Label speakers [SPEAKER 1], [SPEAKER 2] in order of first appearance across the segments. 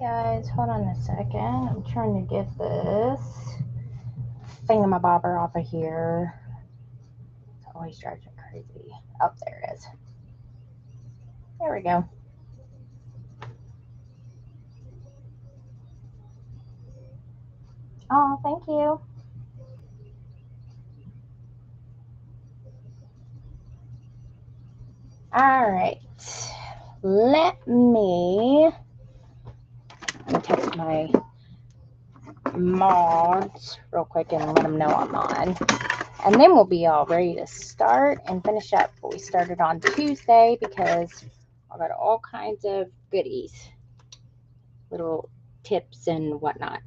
[SPEAKER 1] guys, hold on a second. I'm trying to get this thingamabobber off of here. It always drives me crazy. Oh, there it is. There we go. Oh, thank you. All right. Let me text my mods real quick and let them know I'm on. And then we'll be all ready to start and finish up what we started on Tuesday because I got all kinds of goodies, little tips and whatnot.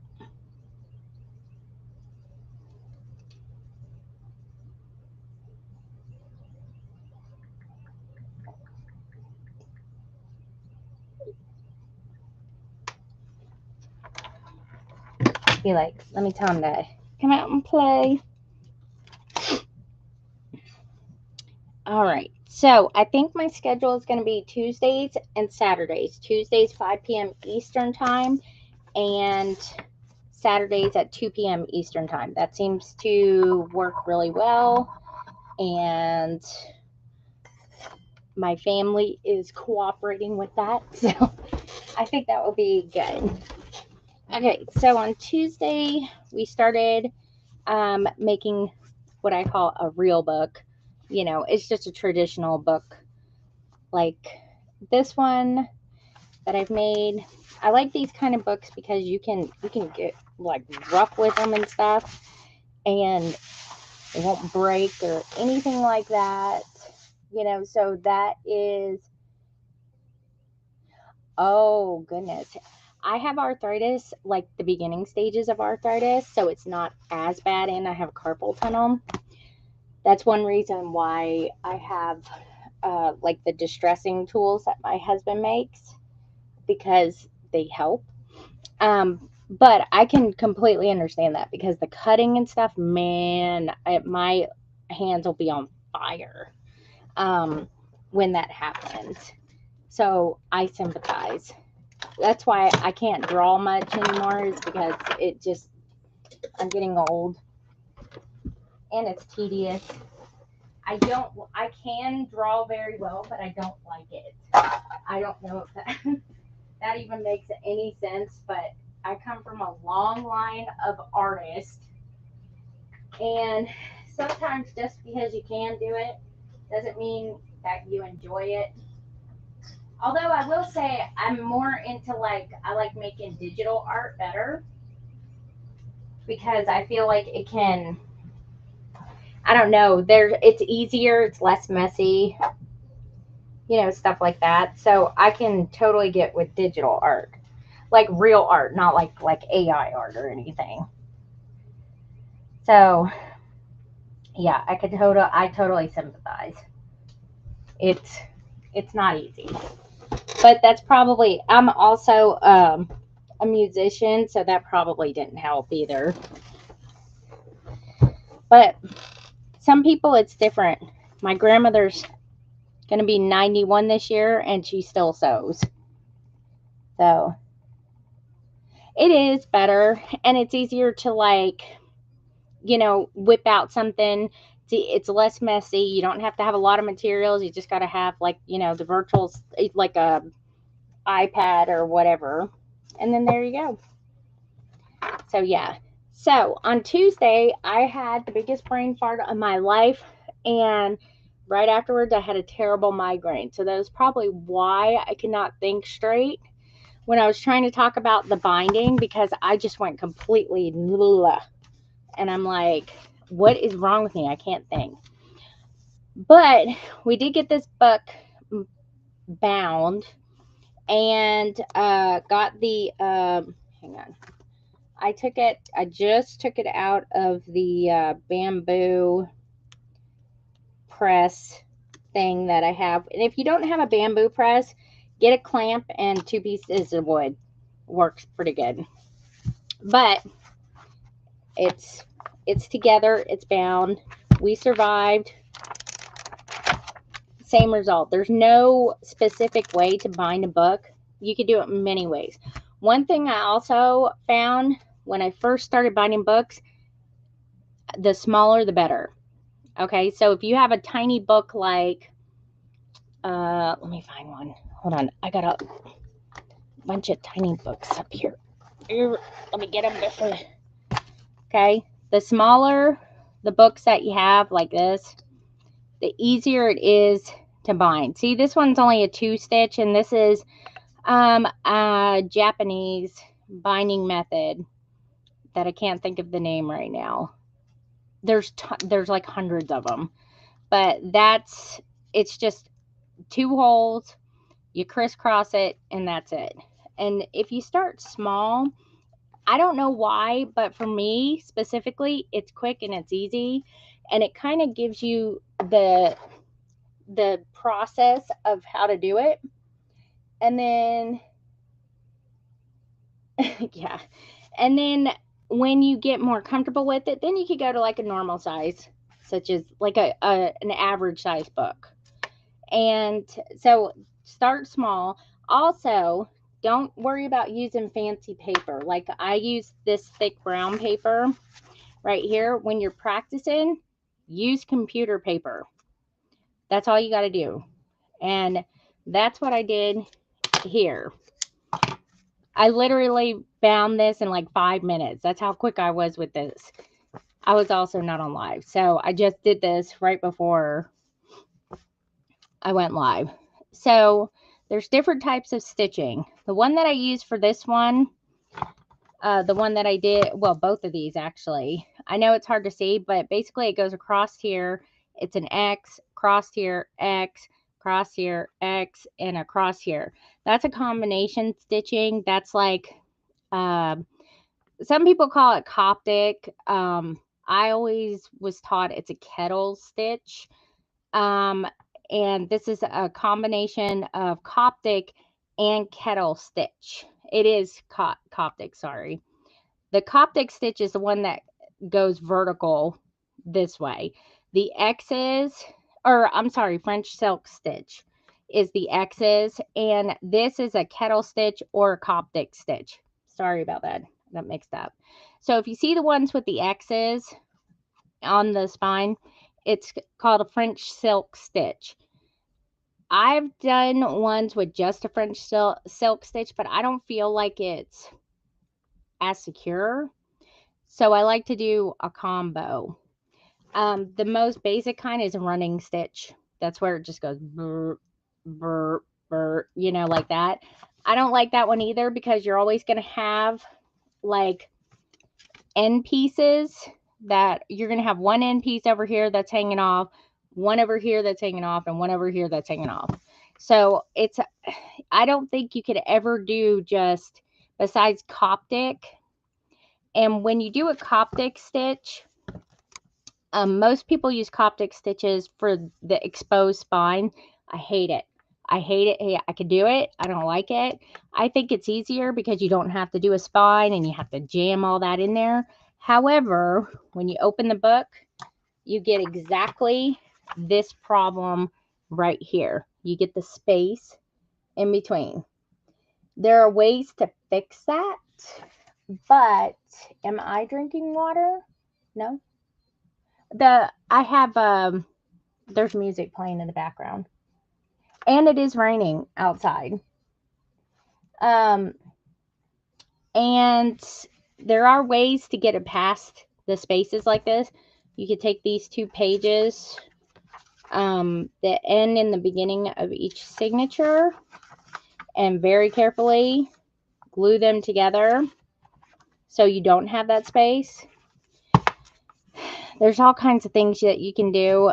[SPEAKER 1] Be like, let me tell him to come out and play. All right. So I think my schedule is going to be Tuesdays and Saturdays. Tuesdays 5 p.m. Eastern time and Saturdays at 2 p.m. Eastern time. That seems to work really well. And my family is cooperating with that. So I think that will be good. Okay, so on Tuesday, we started making what I call a real book. You know, it's just a traditional book. Like this one that I've made. I like these kind of books because you can get like rough with them and stuff. And it won't break or anything like that. You know, so that is, oh goodness. I have arthritis, like the beginning stages of arthritis, so it's not as bad, and I have carpal tunnel. That's one reason why I have like the distressing tools that my husband makes, because they help. But I can completely understand that because the cutting and stuff, man, my hands will be on fire when that happens. So I sympathize. That's why I can't draw much anymore, is because it just, I'm getting old and it's tedious. I can draw very well, but I don't like it. I don't know if that even makes any sense, but I come from a long line of artists, and sometimes just because you can do it doesn't mean that you enjoy it. Although I will say I'm more into, like, I like making digital art better because I feel like it can, I don't know, it's easier, it's less messy, you know, stuff like that. So I can totally get with digital art. Like real art, not like AI art or anything. So yeah, I totally sympathize. It's not easy. But that's probably, I'm also a musician, so that probably didn't help either. But some people it's different. My grandmother's going to be 91 this year and she still sews. So it is better, and it's easier to, like, you know, whip out something. See, it's less messy. You don't have to have a lot of materials. You just got to have, like, you know, the virtual, like a iPad or whatever. And then there you go. So yeah. So on Tuesday, I had the biggest brain fart of my life, and right afterwards, I had a terrible migraine. So that was probably why I could not think straight when I was trying to talk about the binding, because I just went completely blah. And I'm like, what is wrong with me? I can't think. But we did get this book bound, and got the, hang on. I just took it out of the bamboo press thing that I have. And if you don't have a bamboo press, get a clamp and 2 pieces of wood. Works pretty good. But it's together, it's bound. We survived. Same result. There's no specific way to bind a book. You could do it many ways. One thing I also found when I first started binding books, the smaller the better. Okay, so if you have a tiny book like, let me find one. Hold on, I got a bunch of tiny books up here. Let me get them before. Okay, the smaller the books that you have like this, the easier it is to bind. See, this one's only a 2-stitch, and this is a Japanese binding method that I can't think of the name right now. There's like hundreds of them, but it's just 2 holes, you crisscross it, and that's it. And if you start small, I don't know why, but for me specifically, it's quick and it's easy, and it kind of gives you the process of how to do it. And then yeah. And then when you get more comfortable with it, then you could go to like a normal size, such as like an average size book. And so start small. Also, don't worry about using fancy paper. Like I use this thick brown paper right here. When you're practicing, use computer paper. That's all you got to do. And that's what I did here. I literally found this in like 5 minutes. That's how quick I was with this. I was also not on live. So I just did this right before I went live. So there's different types of stitching. The one that I used for this one, the one that I did, well, both of these actually. I know it's hard to see, but basically it goes across here. It's an X, across here, X, across here, X, and across here. That's a combination stitching. That's like, some people call it Coptic. I always was taught it's a kettle stitch. And this is a combination of Coptic and kettle stitch. It is Coptic, sorry. The Coptic stitch is the one that goes vertical this way. The X's, or I'm sorry, French silk stitch is the X's, and this is a kettle stitch or a Coptic stitch. Sorry about that. That mixed up. So if you see the ones with the X's on the spine, it's called a French silk stitch. I've done ones with just a French silk stitch, but I don't feel like it's as secure. So I like to do a combo. The most basic kind is a running stitch. That's where it just goes burr, burr, burr, like that. I don't like that one either because you're always going to have like end pieces that you're going to have one end piece over here that's hanging off, one over here that's hanging off, and one over here that's hanging off. So I don't think you could ever do just besides Coptic. And when you do a Coptic stitch, most people use Coptic stitches for the exposed spine. I hate it. I hate it. Hey, I could do it. I don't like it. I think it's easier because you don't have to do a spine and you have to jam all that in there. However, when you open the book, you get exactly this problem right here. You get the space in between. There are ways to fix that, but am I drinking water? No. I have there's music playing in the background, and it is raining outside. And there are ways to get it past the spaces like this. You could take these 2 pages, the end and the beginning of each signature, and very carefully glue them together so you don't have that space. There's all kinds of things that you can do,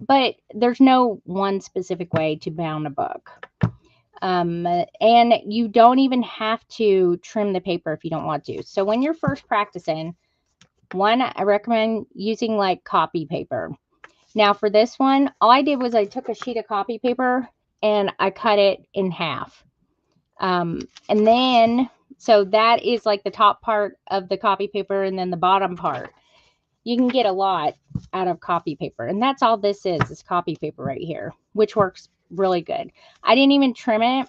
[SPEAKER 1] but there's no one specific way to bound a book. And you don't even have to trim the paper if you don't want to. So when you're first practicing, I recommend using like copy paper. Now for this one, all I did was I took a sheet of copy paper and I cut it in half. And then, so that is like the top part of the copy paper and then the bottom part. You can get a lot out of copy paper. And that's all this is copy paper right here, which works really good. I didn't even trim it.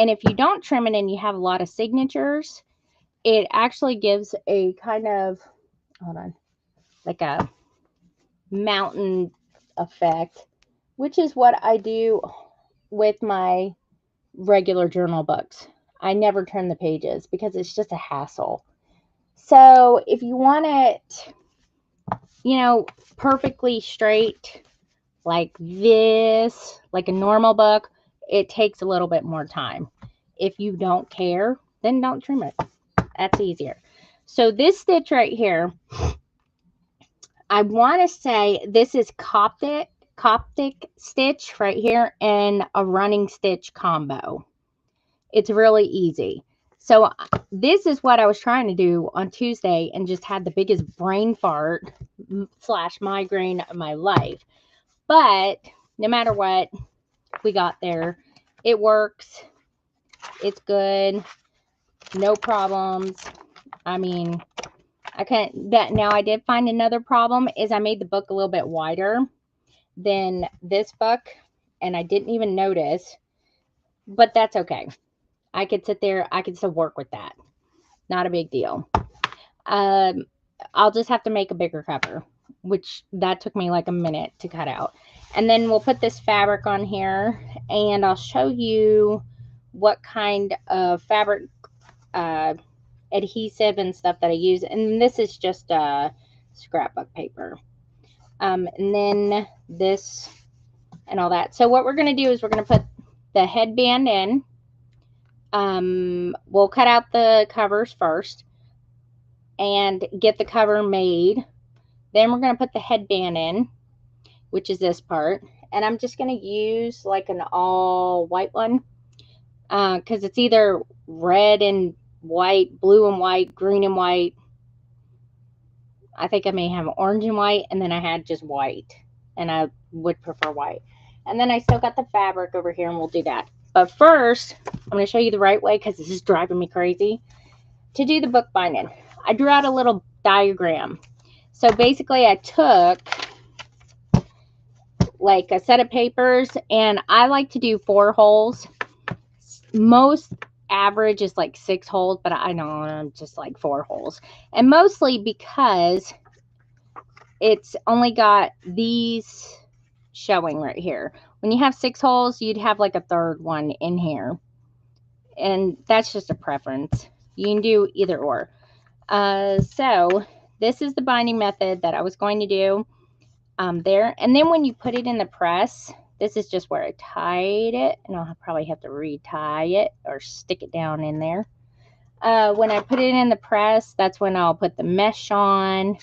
[SPEAKER 1] And if you don't trim it and you have a lot of signatures, it actually gives a kind of, hold on, like a mountain effect, which is what I do with my regular journal books. I never trim the pages because it's just a hassle. So if you want it, you know, perfectly straight like this, like a normal book, it takes a little bit more time. If you don't care, then don't trim it. That's easier. So this stitch right here, I want to say this is Coptic stitch right here and a running stitch combo. It's really easy. So this is what I was trying to do on Tuesday and just had the biggest brain fart / migraine of my life. But no matter what, we got there. It works. It's good. No problems. I mean, I can't, that now I did find another problem is I made the book a little bit wider than this book and I didn't even notice, but that's okay. I could sit there, I could still work with that. Not a big deal. I'll just have to make a bigger cover, which that took me like a minute to cut out. And then we'll put this fabric on here and I'll show you what kind of fabric adhesive and stuff that I use. And this is just scrapbook paper. And then this and all that. So what we're going to do is we're going to put the headband in. We'll cut out the covers first and get the cover made. Then we're going to put the headband in, which is this part. And I'm just going to use like an all white one because it's either red and white, blue and white, green and white. I think I may have orange and white, and then I had just white, and I would prefer white. And then I still got the fabric over here, and we'll do that. But first, I'm going to show you the right way because this is driving me crazy. To do the book binding, I drew out a little diagram. So basically, I took like a set of papers, and I like to do 4 holes. Most average is like 6 holes, but I know I'm just like 4 holes. And mostly because it's only got these showing right here. When you have 6 holes, you'd have like a 3rd one in here. And that's just a preference. You can do either or. So this is the binding method that I was going to do there. And then when you put it in the press, this is just where I tied it. And I'll probably have to retie it or stick it down in there. When I put it in the press, that's when I'll put the mesh on.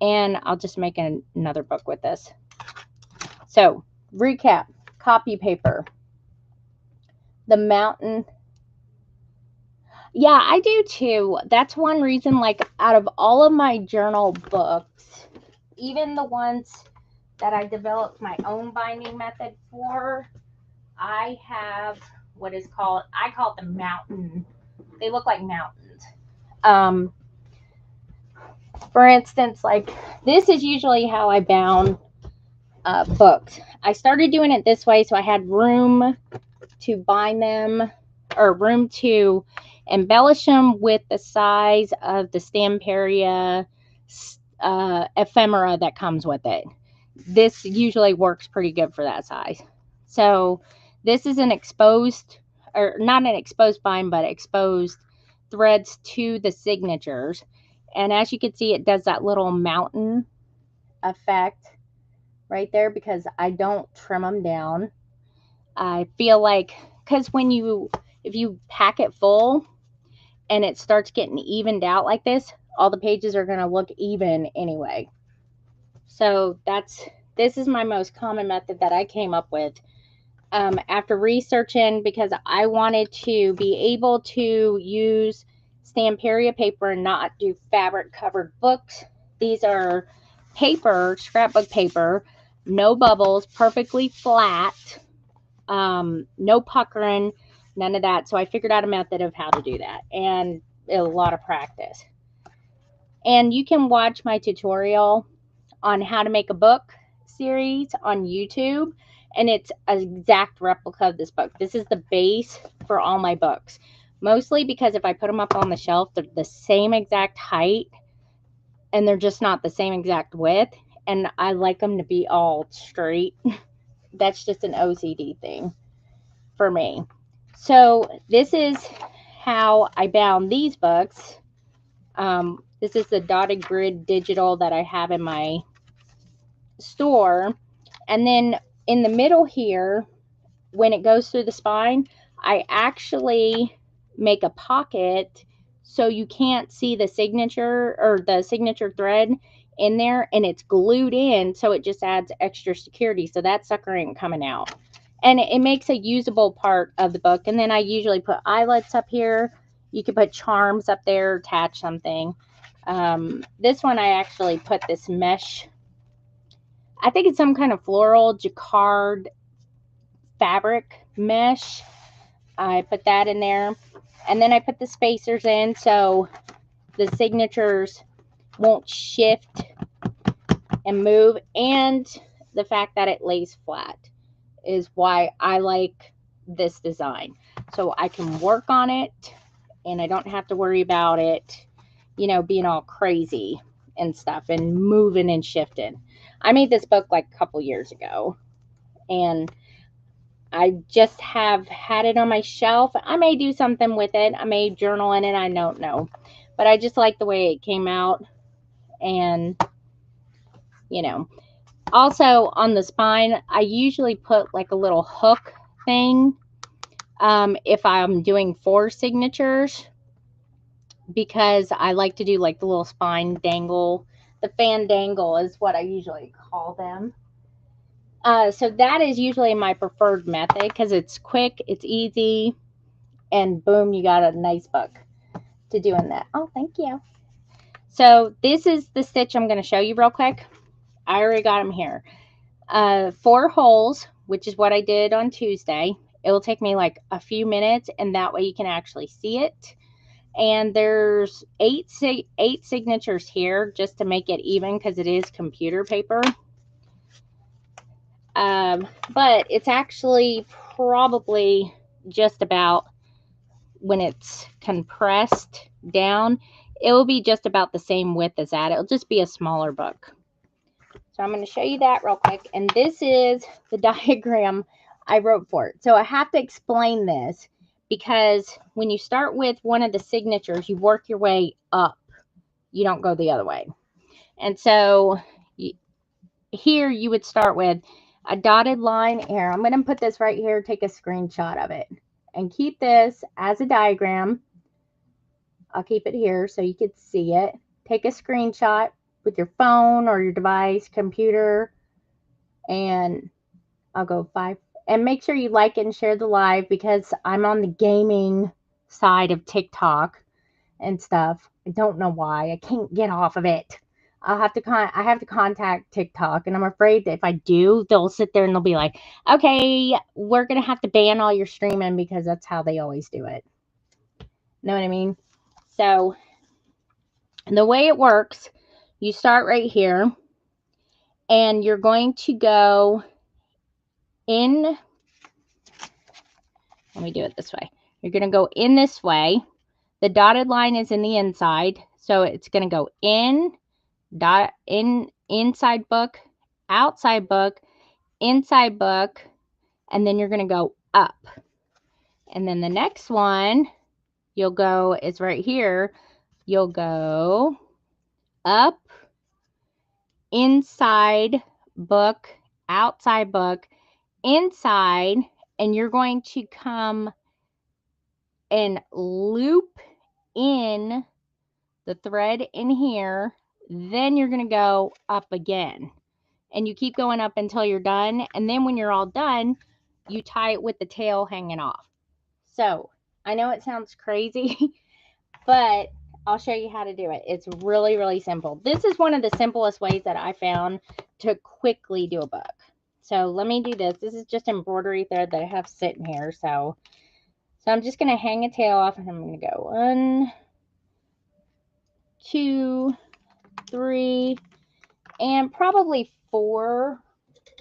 [SPEAKER 1] And I'll just make another book with this. So, recap. Copy paper. The mountain. Yeah, I do too. That's one reason, like, out of all of my journal books, even the ones that I developed my own binding method for, I have what is called, I call it the mountain. They look like mountains. For instance, like, this is usually how I bound books. I started doing it this way so I had room to bind them, or room to embellish them with the size of the Stamperia ephemera that comes with it. This usually works pretty good for that size. So this is an exposed, or not an exposed bind, but exposed threads to the signatures. And as you can see, it does that little mountain effect right there because I don't trim them down. I feel like, because if you pack it full and it starts getting evened out like this, all the pages are going to look even anyway. So this is my most common method that I came up with after researching, because I wanted to be able to use Stamperia paper and not do fabric covered books. These are paper, scrapbook paper, no bubbles, perfectly flat, no puckering, none of that. So I figured out a method of how to do that, and a lot of practice. And you can watch my tutorial on how to make a book series on YouTube, and it's an exact replica of this book. This is the base for all my books. Mostly because if I put them up on the shelf, they're the same exact height and they're just not the same exact width. And I like them to be all straight. That's just an OCD thing for me. So this is how I bound these books. This is the dotted grid digital that I have in my store. And then in the middle here, when it goes through the spine, I actually make a pocket so you can't see the signature or the signature thread in there, and it's glued in, so it just adds extra security, so that sucker ain't coming out. And it makes a usable part of the book. And then I usually put eyelets up here. You can put charms up there, attach something. This one I actually put this mesh, I think it's some kind of floral jacquard fabric mesh. I put that in there. And then I put the spacers in so the signatures won't shift and move. And the fact that it lays flat is why I like this design. So I can work on it and I don't have to worry about it, you know, being all crazy and stuff and moving and shifting. I made this book like a couple years ago and I just have had it on my shelf. I may do something with it. I may journal in it. I don't know. But I just like the way it came out. And, you know, also on the spine, I usually put like a little hook thing if I'm doing 4 signatures, because I like to do like the little spine dangle. The fan dangle is what I usually call them. So that is usually my preferred method because it's quick, it's easy, and boom, you got a nice book to doing that. Oh, thank you. So this is the stitch I'm going to show you real quick. I already got them here. 4 holes, which is what I did on Tuesday. It will take me like a few minutes, and that way you can actually see it. And there's 8 signatures here just to make it even because it is computer paper. But it's actually probably just about, when it's compressed down, it will be just about the same width as that. It'll just be a smaller book. So I'm going to show you that real quick. And this is the diagram I wrote for it. So I have to explain this because when you start with one of the signatures, you work your way up. You don't go the other way. And so here you would start with a dotted line here. I'm going to put this right here, take a screenshot of it, and keep this as a diagram. I'll keep it here so you can see it. Take a screenshot with your phone or your device, computer, and I'll go 5. And make sure you like and share the live because I'm on the gaming side of TikTok and stuff. I don't know why. I can't get off of it. I have to contact TikTok, and I'm afraid that if I do, they'll sit there and they'll be like, okay, we're going to have to ban all your streaming, because that's how they always do it. Know what I mean? So the way it works, you start right here and you're going to go in. Let me do it this way. You're going to go in this way. The dotted line is in the inside, so it's going to go in, inside book, outside book, inside book, and then you're going to go up. And then the next one you'll go is right here. You'll go up, inside book, outside book, inside, and you're going to come and loop in the thread in here. Then you're going to go up again, and you keep going up until you're done. And then when you're all done, you tie it with the tail hanging off. So I know it sounds crazy, but I'll show you how to do it. It's really, really simple. This is one of the simplest ways that I found to quickly do a book. So let me do this. This is just embroidery thread that I have sitting here. So I'm just going to hang a tail off, and I'm going to go 1, 2, 3, and probably 4.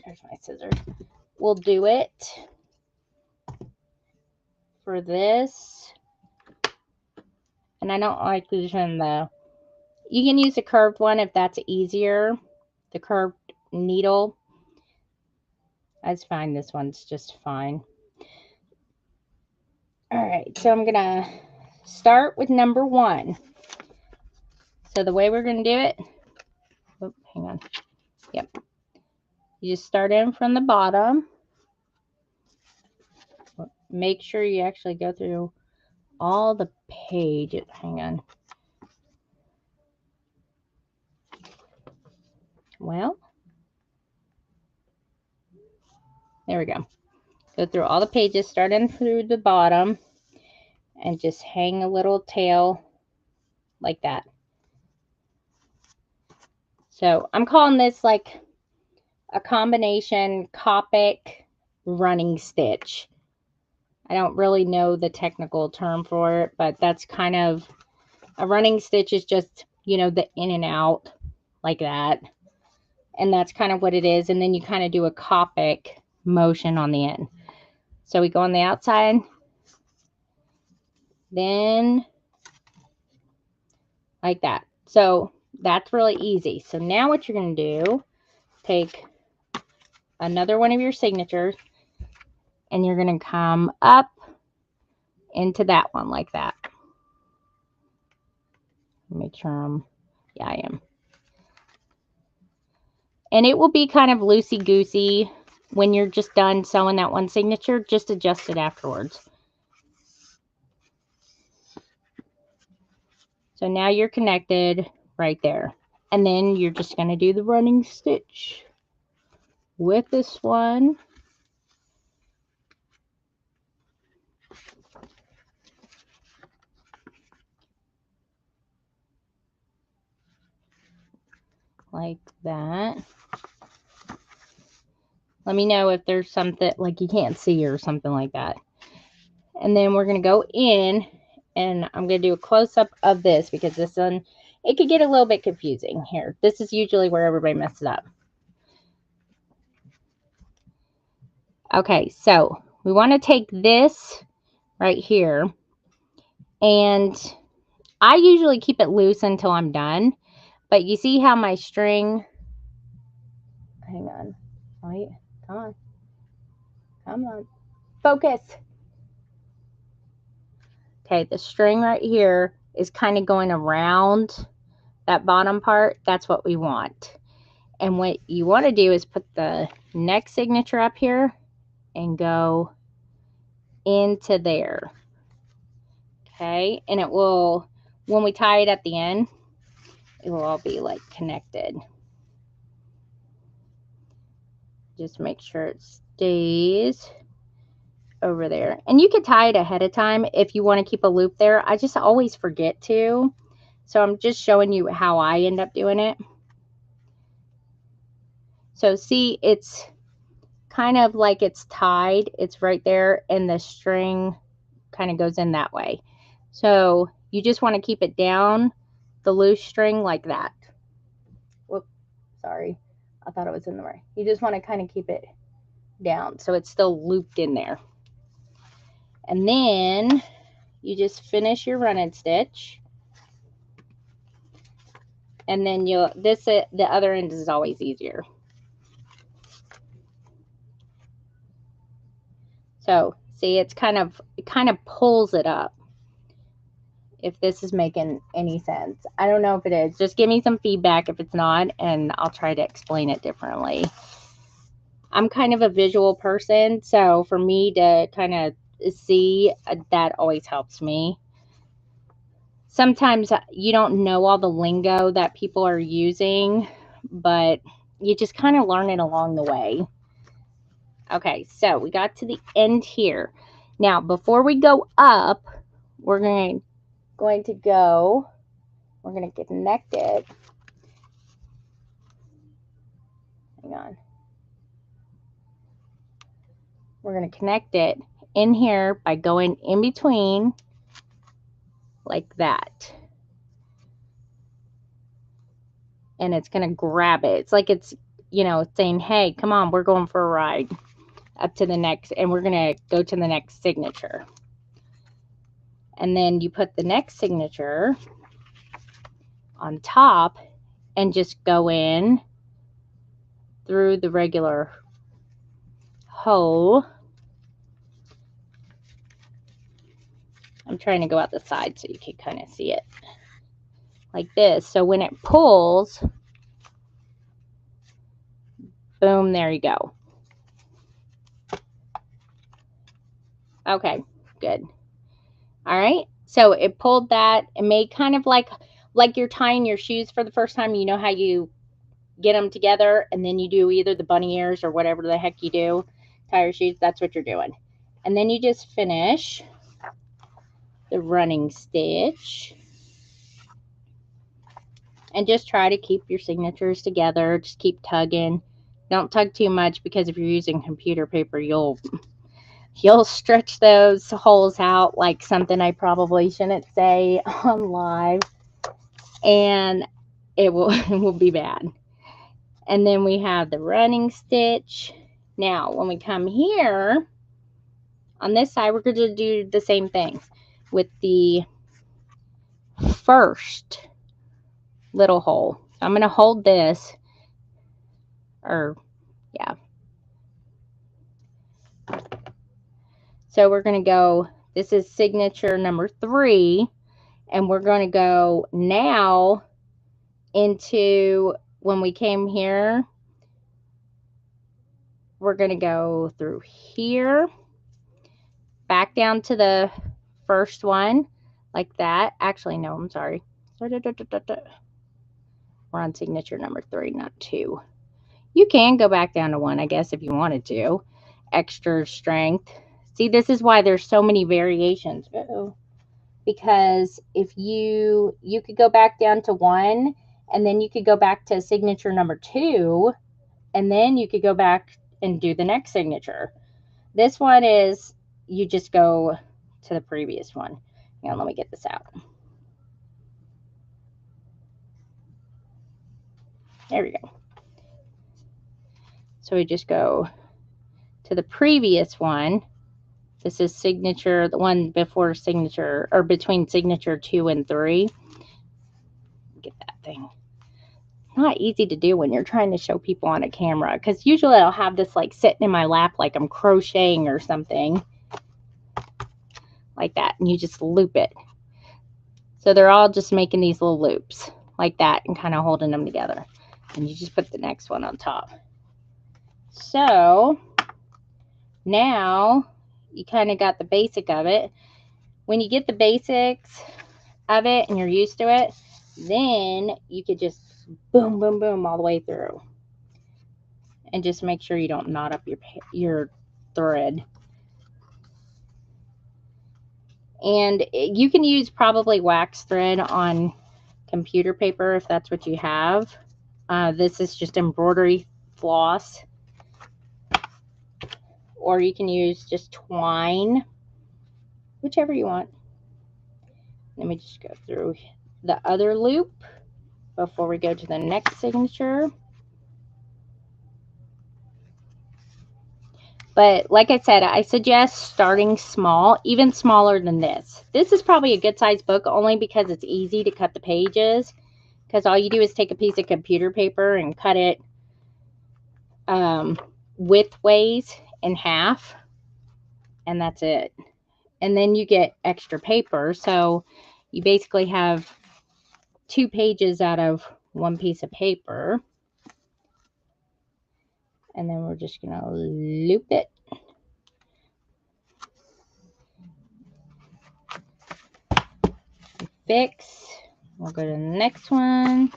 [SPEAKER 1] There's my scissors. We'll do it. for this, and I don't like using you can use the curved one if that's easier, the curved needle. I just find this one's just fine. All right, so I'm gonna start with number 1. So the way we're gonna do it, oh, hang on. Yep. You just start in from the bottom. Make sure you actually go through all the pages. Hang on. Well, there we go. Go through all the pages, starting through the bottom, and just hang a little tail like that. So I'm calling this like a combination Copic running stitch. I don't really know the technical term for it, but that's kind of a running stitch is just, you know, the in and out like that. And that's kind of what it is. And then you kind of do a Copic motion on the end. So we go on the outside, then like that. So that's really easy. So now what you're going to do, take another one of your signatures, and you're going to come up into that one like that. Make sure yeah, I am. And it will be kind of loosey-goosey when you're just done sewing that one signature. Just adjust it afterwards. So now you're connected right there. And then you're just going to do the running stitch with this one. Like that. Let me know if there's something like you can't see or something like that. And then we're going to go in, and I'm going to do a close-up of this because this one, it could get a little bit confusing here. This is usually where everybody messes up. Okay, so we want to take this right here, and I usually keep it loose until I'm done, but you see how my string, hang on, wait, come on, focus. Okay, the string right here is kind of going around that bottom part. That's what we want. And what you want to do is put the next signature up here and go into there. Okay, and it will, when we tie it at the end, it will all be like connected. Just make sure it stays over there. And you could tie it ahead of time if you want to keep a loop there. I just always forget to. So I'm just showing you how I end up doing it. So see, it's kind of like it's tied. It's right there, and the string kind of goes in that way. So you just want to keep it down the loose string like that. Whoop, sorry. I thought it was in the way. You just want to kind of keep it down so it's still looped in there. And then you just finish your running stitch. And then you'll, the other end is always easier. So see, it kind of pulls it up. If this is making any sense. I don't know if it is. Just give me some feedback if it's not, and I'll try to explain it differently. I'm kind of a visual person, so for me to kind of see, that always helps me. Sometimes you don't know all the lingo that people are using, but you just kind of learn it along the way. Okay, so we got to the end here. Now, before we go up, we're going to go, we're going to connect it. Hang on. We're going to connect it in here by going in between like that. And it's going to grab it. It's like it's, you know, saying, hey, come on, we're going for a ride up to the next, and we're going to go to the next signature. And then you put the next signature on top and just go in through the regular hole. I'm trying to go out the side so you can kind of see it like this. So when it pulls, boom, there you go. Okay, good. All right, so it pulled that. It made kind of like you're tying your shoes for the first time. You know how you get them together and then you do either the bunny ears or whatever the heck you do, tie your shoes. That's what you're doing. And then you just finish the running stitch and just try to keep your signatures together. Just keep tugging. Don't tug too much, because if you're using computer paper, you'll stretch those holes out like something I probably shouldn't say on live, and it will be bad. And then we have the running stitch. Now when we come here on this side, we're going to do the same thing with the first little hole. I'm going to hold this, or yeah. So we're going to go, this is signature number 3, and we're going to go now into, when we came here, we're going to go through here, back down to the first one, like that. Actually, no, I'm sorry. We're on signature number 3, not 2. You can go back down to 1, I guess, if you wanted to. Extra strength. See, this is why there's so many variations. Because if you could go back down to 1, and then you could go back to signature number 2, and then you could go back and do the next signature. This one is, you just go to the previous one. Hang on, let me get this out. There we go. So we just go to the previous one. This is signature, the one before signature, or between signature 2 and 3. Get that thing. Not easy to do when you're trying to show people on a camera, because usually I'll have this like sitting in my lap like I'm crocheting or something like that, and you just loop it. So they're all just making these little loops like that and kind of holding them together, and you just put the next one on top. So now you kind of got the basic of it. When you get the basics of it and you're used to it, then you could just boom, boom, boom all the way through. And just make sure you don't knot up your thread. And you can use probably wax thread on computer paper if that's what you have. This is just embroidery floss. Or you can use just twine, whichever you want. Let me just go through the other loop before we go to the next signature. But like I said, I suggest starting small, even smaller than this. This is probably a good size book only because it's easy to cut the pages. Because all you do is take a piece of computer paper and cut it widthways in half. And that's it. And then you get extra paper. So you basically have 2 pages out of 1 piece of paper. And then we're just going to loop it. Fix. We'll go to the next one.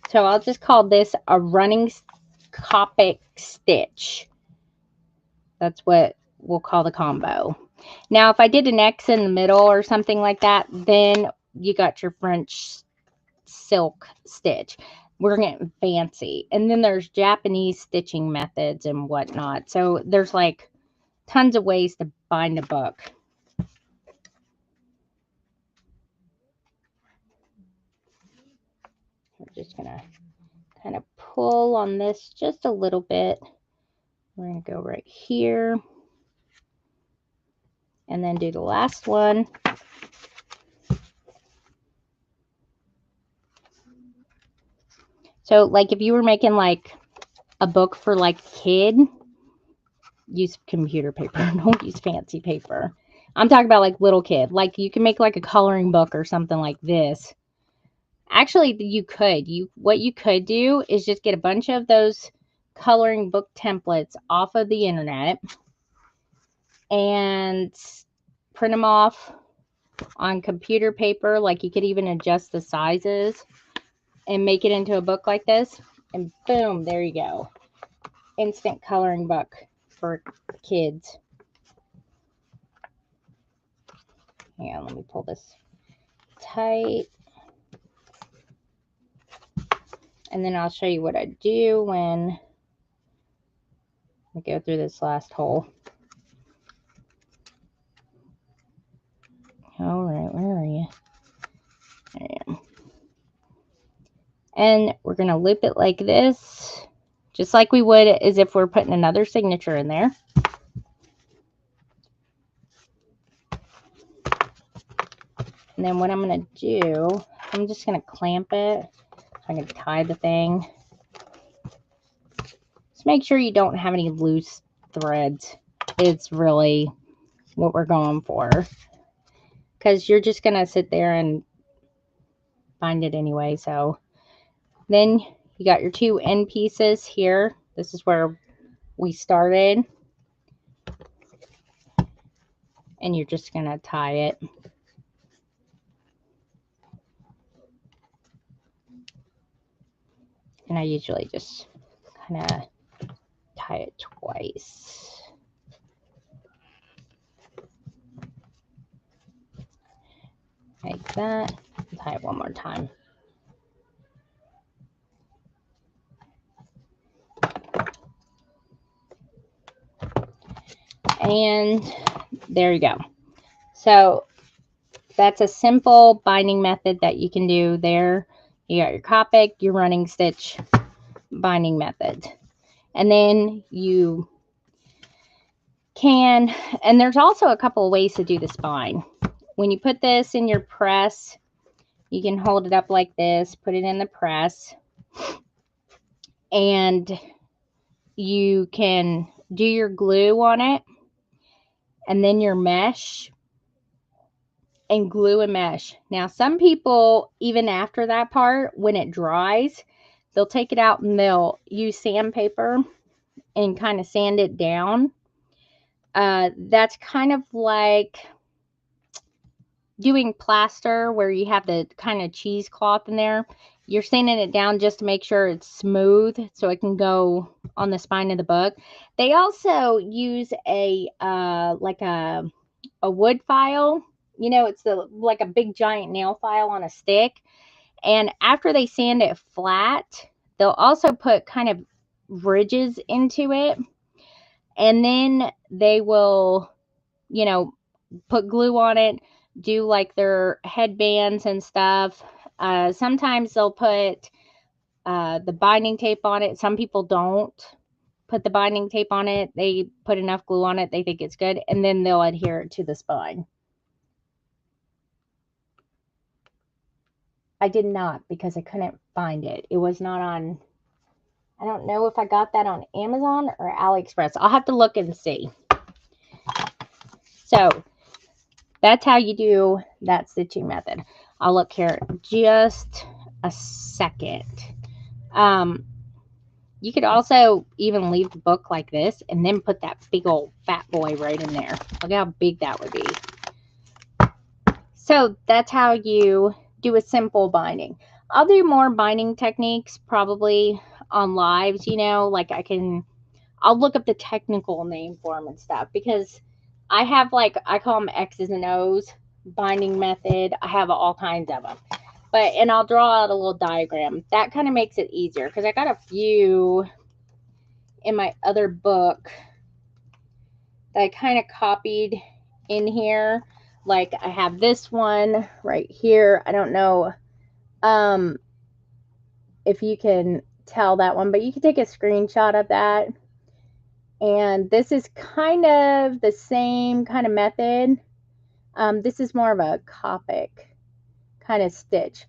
[SPEAKER 1] So I'll just call this a running Copic stitch. That's what we'll call the combo. Now, if I did an X in the middle or something like that, then you got your French silk stitch. We're getting fancy. And then there's Japanese stitching methods and whatnot. So there's like tons of ways to bind a book. We're just going to kind of pull on this just a little bit. We're going to go right here. And then do the last one. So like if you were making like a book for like a kid, use computer paper. Don't use fancy paper. I'm talking about like little kid. Like you can make like a coloring book or something like this. Actually, you could. What you could do is just get a bunch of those coloring book templates off of the internet and print them off on computer paper. Like you could even adjust the sizes and make it into a book like this. And boom, there you go. Instant coloring book for kids. Hang on, let me pull this tight. And then I'll show you what I do when we go through this last hole. All right, where are you? There I am. And we're going to loop it like this, just like we would as if we're putting another signature in there. And then what I'm going to do, I'm just going to clamp it. I'm going to tie the thing. Just make sure you don't have any loose threads. It's really what we're going for. Because you're just going to sit there and bind it anyway. So then you got your two end pieces here. This is where we started. And you're just going to tie it. And I usually just kind of tie it twice. Like that. Tie it one more time. And there you go. So that's a simple binding method that you can do there. You got your Copic, your running stitch binding method. And then you can, and there's also a couple of ways to do the spine. When you put this in your press, you can hold it up like this, put it in the press, and you can do your glue on it, and then your mesh, and glue and mesh. Now, some people, even after that part, when it dries, they'll take it out and they'll use sandpaper and kind of sand it down. That's kind of like doing plaster where you have the kind of cheesecloth in there. You're sanding it down just to make sure it's smooth so it can go on the spine of the book. They also use a like a wood file. You know, it's like a big giant nail file on a stick. And after they sand it flat, they'll also put kind of ridges into it. And then they will, you know, put glue on it, do like their headbands and stuff. Sometimes they'll put the binding tape on it. Some people don't put the binding tape on it. They put enough glue on it. They think it's good. And then they'll adhere it to the spine. I did not because I couldn't find it. It was not on, I don't know if I got that on Amazon or AliExpress. I'll have to look and see. So that's how you do that stitching method. I'll look here just a second. You could also even leave the book like this and then put that big old fat boy right in there. Look how big that would be. So that's how you do a simple binding. I'll do more binding techniques probably on lives, you know, like I'll look up the technical name for them and stuff because I have like, I call them X's and O's. binding method. I have all kinds of them. But, and I'll draw out a little diagram. That kind of makes it easier because I got a few in my other book that I kind of copied in here. Like I have this one right here. I don't know if you can tell that one, but you can take a screenshot of that. And this is kind of the same kind of method. This is more of a Copic kind of stitch.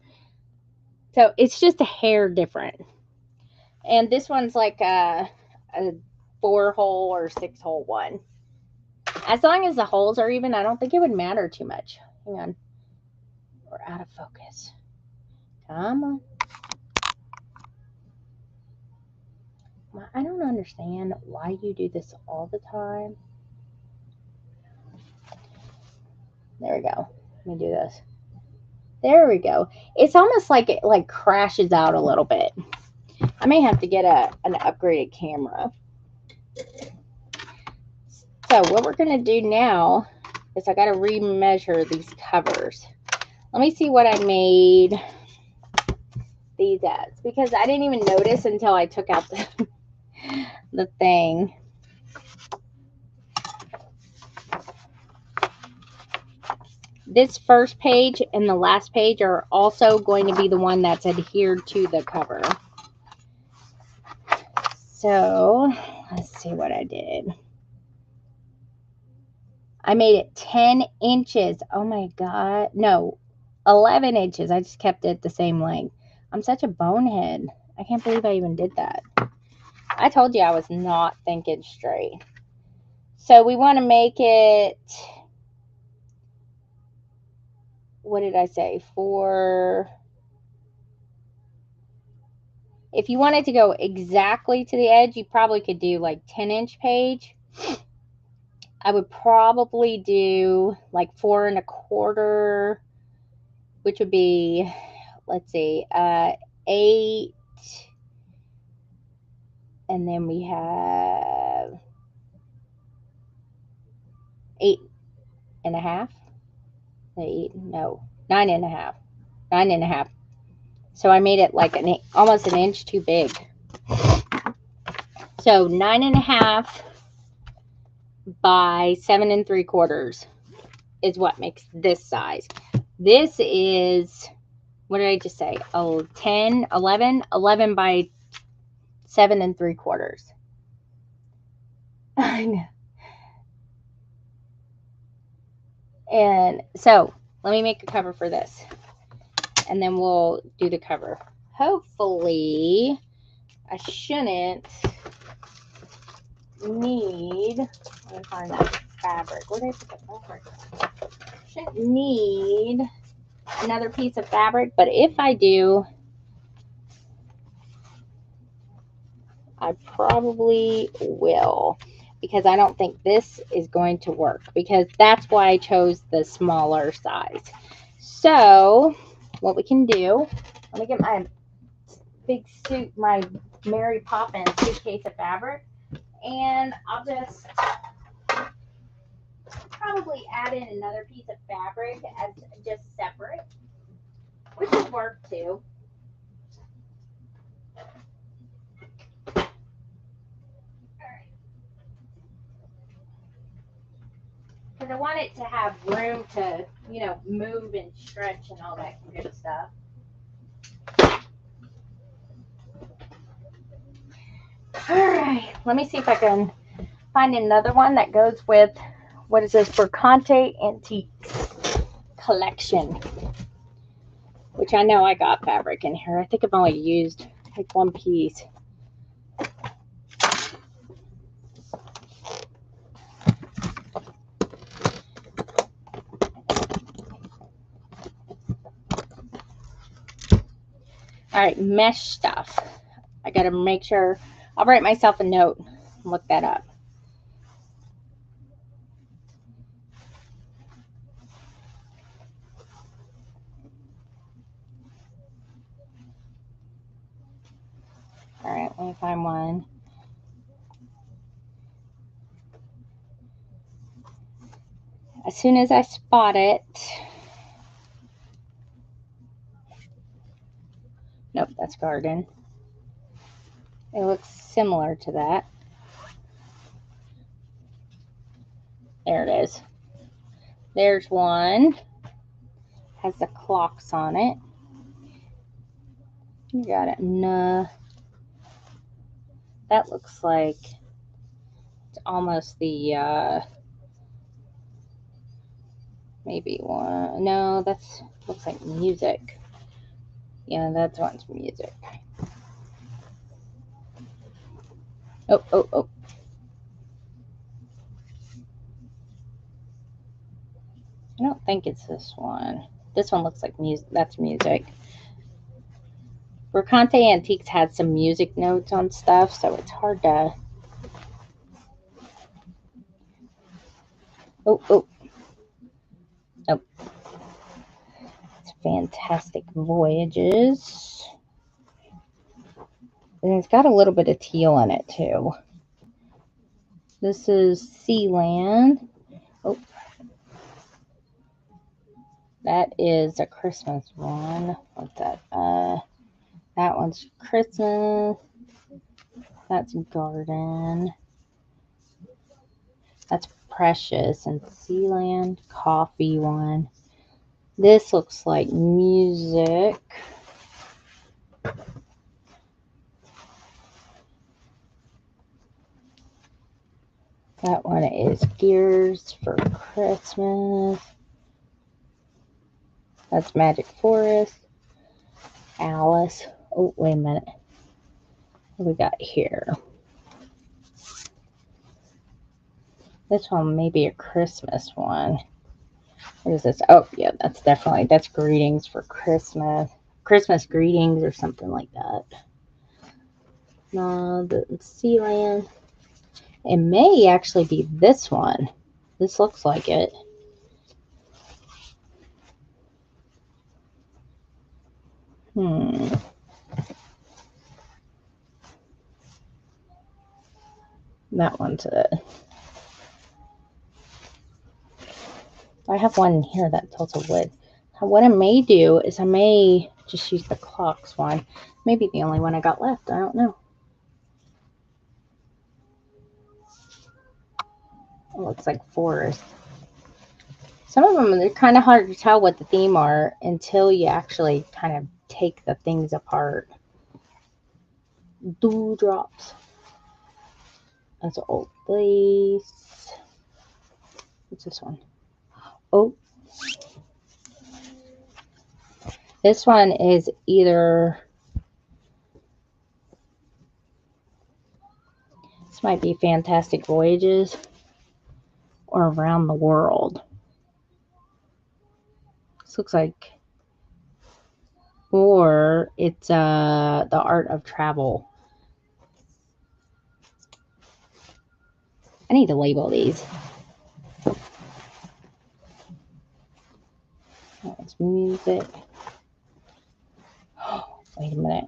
[SPEAKER 1] So it's just a hair different. And this one's like a 4-hole or 6-hole one. As long as the holes are even, I don't think it would matter too much. Hang on. We're out of focus. Come on. I don't understand why you do this all the time. There we go. Let me do this. There we go. It's almost like it like crashes out a little bit. I may have to get an upgraded camera. So what we're going to do now is I got to remeasure these covers. Let me see what I made these as, because I didn't even notice until I took out the thing. This first page and the last page are also going to be the one that's adhered to the cover. So let's see what I did. I made it 10 inches. Oh my God. No, 11 inches. I just kept it the same length. I'm such a bonehead. I can't believe I even did that. I told you I was not thinking straight. So we want to make it, what did I say? If you wanted to go exactly to the edge, you probably could do like 10-inch page. I would probably do like 4 1/4, which would be, let's see, 8, and then we have 8 1/2. 8, no, 9 1/2. 9 1/2. So I made it like almost an inch too big. So 9 1/2 by 7 3/4 is what makes this size. This is, what did I just say? Oh, 10, 11 by 7 3/4. I know. And so let me make a cover for this, and then we'll do the cover. Hopefully I shouldn't need, let me find that fabric. Where did I put the fabric? Shouldn't need another piece of fabric, but if I do, I probably will, because I don't think this is going to work, because that's why I chose the smaller size. So what we can do, let me get my big suit, my Mary Poppins suitcase of fabric, and I'll just probably add in another piece of fabric as just separate, which would work too. Because I want it to have room to, you know, move and stretch and all that good stuff. All right, let me see if I can find another one that goes with, what is this, for Conte Antiques collection, which I know I got fabric in here. I think I've only used like one piece. All right, mesh stuff. I got to make sure, I'll write myself a note and look that up. All right, let me find one. As soon as I spot it, nope, that's garden. It looks similar to that. There it is. There's one. Has the clocks on it. You got it. No. That looks like it's almost the maybe one. No, that's looks like music. Yeah, that's one's music. Oh, oh, oh. I don't think it's this one. This one looks like music. That's music. Mercante Antiques had some music notes on stuff, so it's hard to. Oh, oh. Oh. It's Fantastic Voyages. And it's got a little bit of teal in it, too. This is Sealand. Oh. That is a Christmas one. What's that? That one's Christmas. That's Garden. That's Precious and Sealand Coffee one. This looks like music. That one is Gears for Christmas. That's Magic Forest. Alice. Oh, wait a minute. What do we got here? This one may be a Christmas one. What is this? Oh, yeah, that's Greetings for Christmas. Christmas Greetings or something like that. No, the Sealand. It may actually be this one. This looks like it. That one's it. I have one here that's also wood. What I may do is I may just use the clocks one. Maybe the only one I got left. I don't know. It looks like forest. Some of them, they're kind of hard to tell what the theme are until you actually kind of take the things apart. Dewdrops. That's an old place. What's this one? Oh. This one is either... This might be Fantastic Voyages or Around the World. This looks like... Or it's The Art of Travel. I need to label these. That's music. Oh, wait a minute.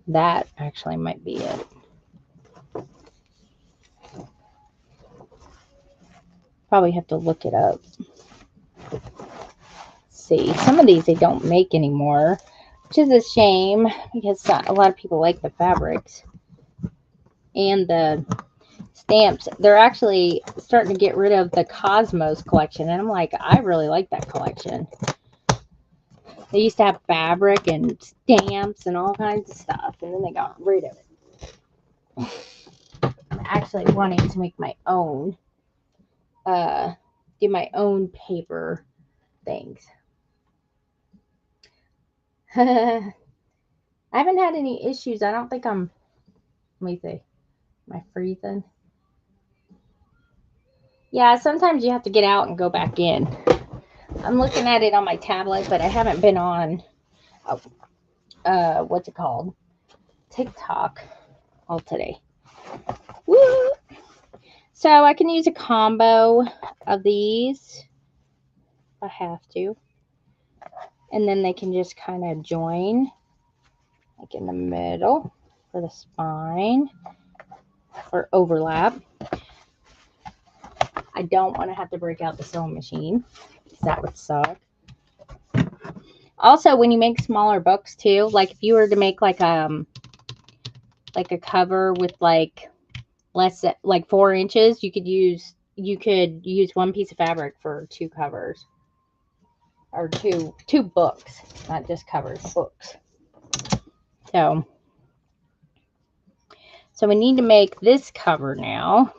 [SPEAKER 1] That actually might be it. Probably have to look it up. Let's see. Some of these they don't make anymore, which is a shame because a lot of people like the fabrics and the stamps. They're actually starting to get rid of the Cosmos collection, and I'm like, I really like that collection. They used to have fabric and stamps and all kinds of stuff, and then they got rid of it. I'm actually wanting to make my own, do my own paper things. I haven't had any issues. I don't think let me see. Am I freezing? Yeah, sometimes you have to get out and go back in. I'm looking at it on my tablet, but I haven't been on, what's it called? TikTok all today. Woo! So I can use a combo of these if I have to. And then they can just kind of join, like in the middle for the spine or overlap. I don't want to have to break out the sewing machine, because that would suck. Also, when you make smaller books too, like if you were to make like a cover with like less, like 4 inches, you could use one piece of fabric for 2 covers, or two books, not just covers, books. So we need to make this cover now.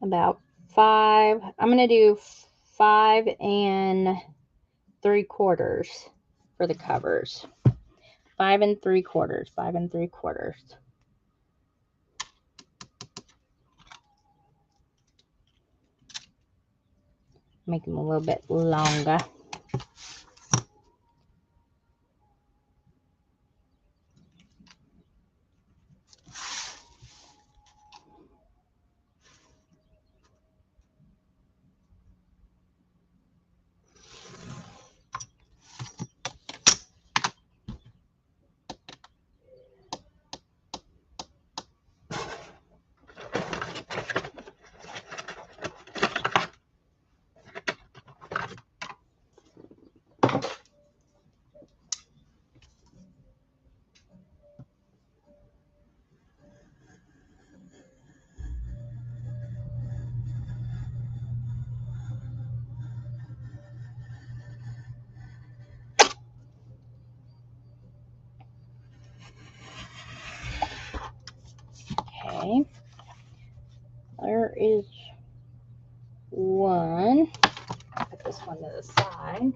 [SPEAKER 1] About 5. I'm going to do 5 3/4 for the covers. 5 3/4, 5 3/4. Make them a little bit longer. Okay, there is one. Put this one to the side.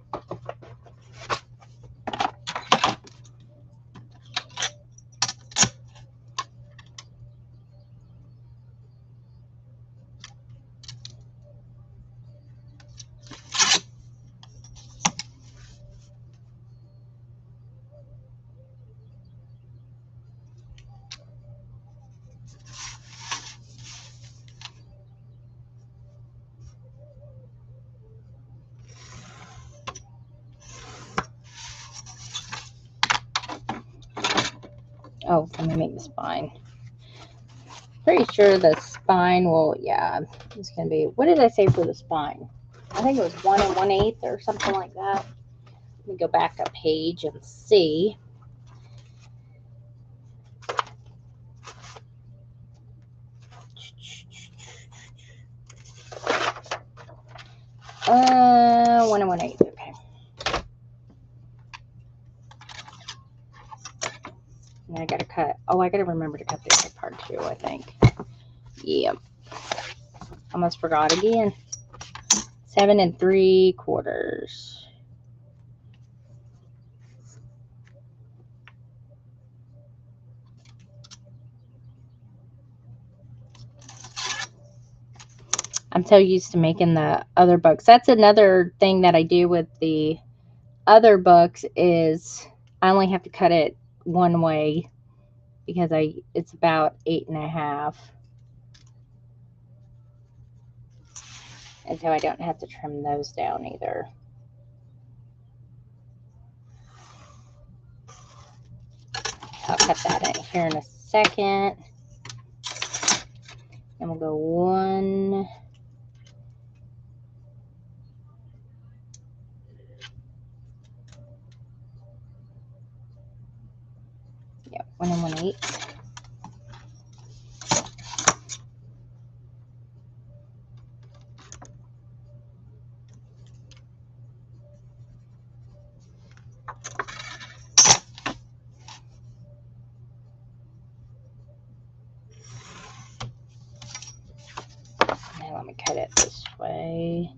[SPEAKER 1] Oh, let me make the spine. Pretty sure the spine will, yeah, it's going to be, what did I say for the spine? I think it was 1 1/8 or something like that. Let me go back a page and see. Uh, 1 1/8, okay. And I gotta cut, oh, I gotta remember to cut this apart too, I think. Yep. Almost forgot again. 7 3/4. I'm so used to making the other books. That's another thing that I do with the other books is I only have to cut it one way because it's about 8.5. And so I don't have to trim those down either. I'll cut that in here in a second. And we'll go 1. Yep, 1 1/8. Now let me cut it this way.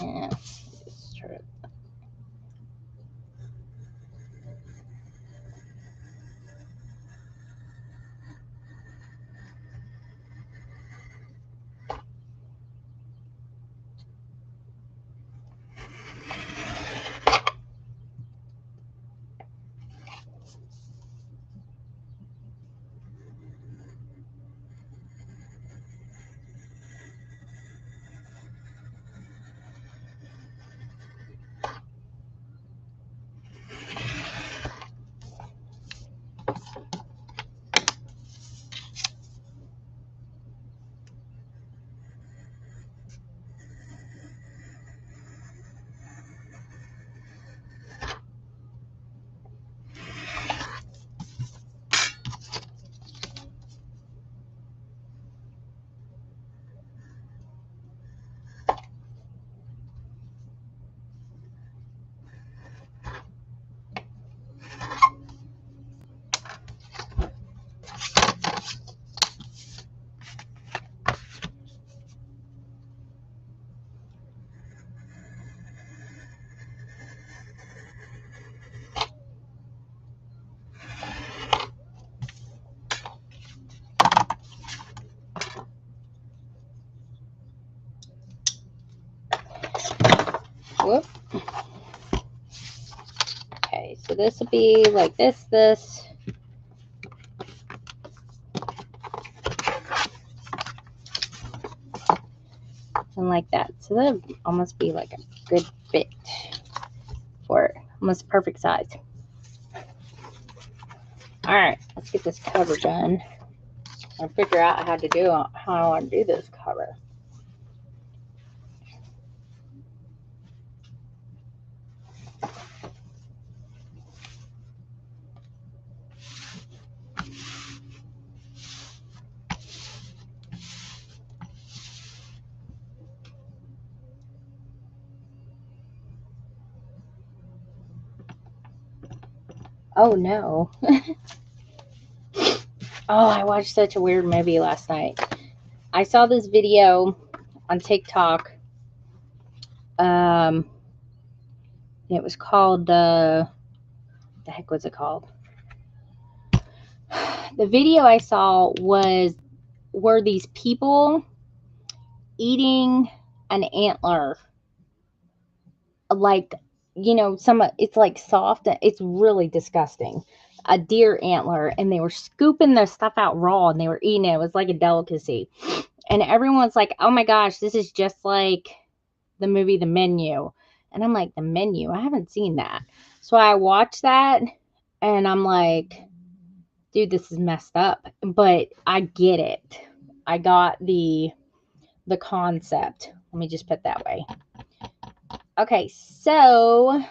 [SPEAKER 1] Yeah, just try it. Okay, so this will be like this, and like that. So that'll almost be like a good fit for it. Almost perfect size. All right, let's get this cover done. I'll figure out how I want to do this cover. Oh no. Oh, I watched such a weird movie last night. I saw this video on TikTok. It was called the heck was it called? The video I saw were these people eating an antler, like, you know, it's like soft, it's really disgusting, a deer antler, and they were scooping their stuff out raw and they were eating it. It was like a delicacy, and everyone's like, oh my gosh, this is just like the movie The Menu. And I'm like, The Menu? I haven't seen that. So I watched that and I'm like, dude, this is messed up, but I get it. I got the concept. Let me just put it that way. Okay, so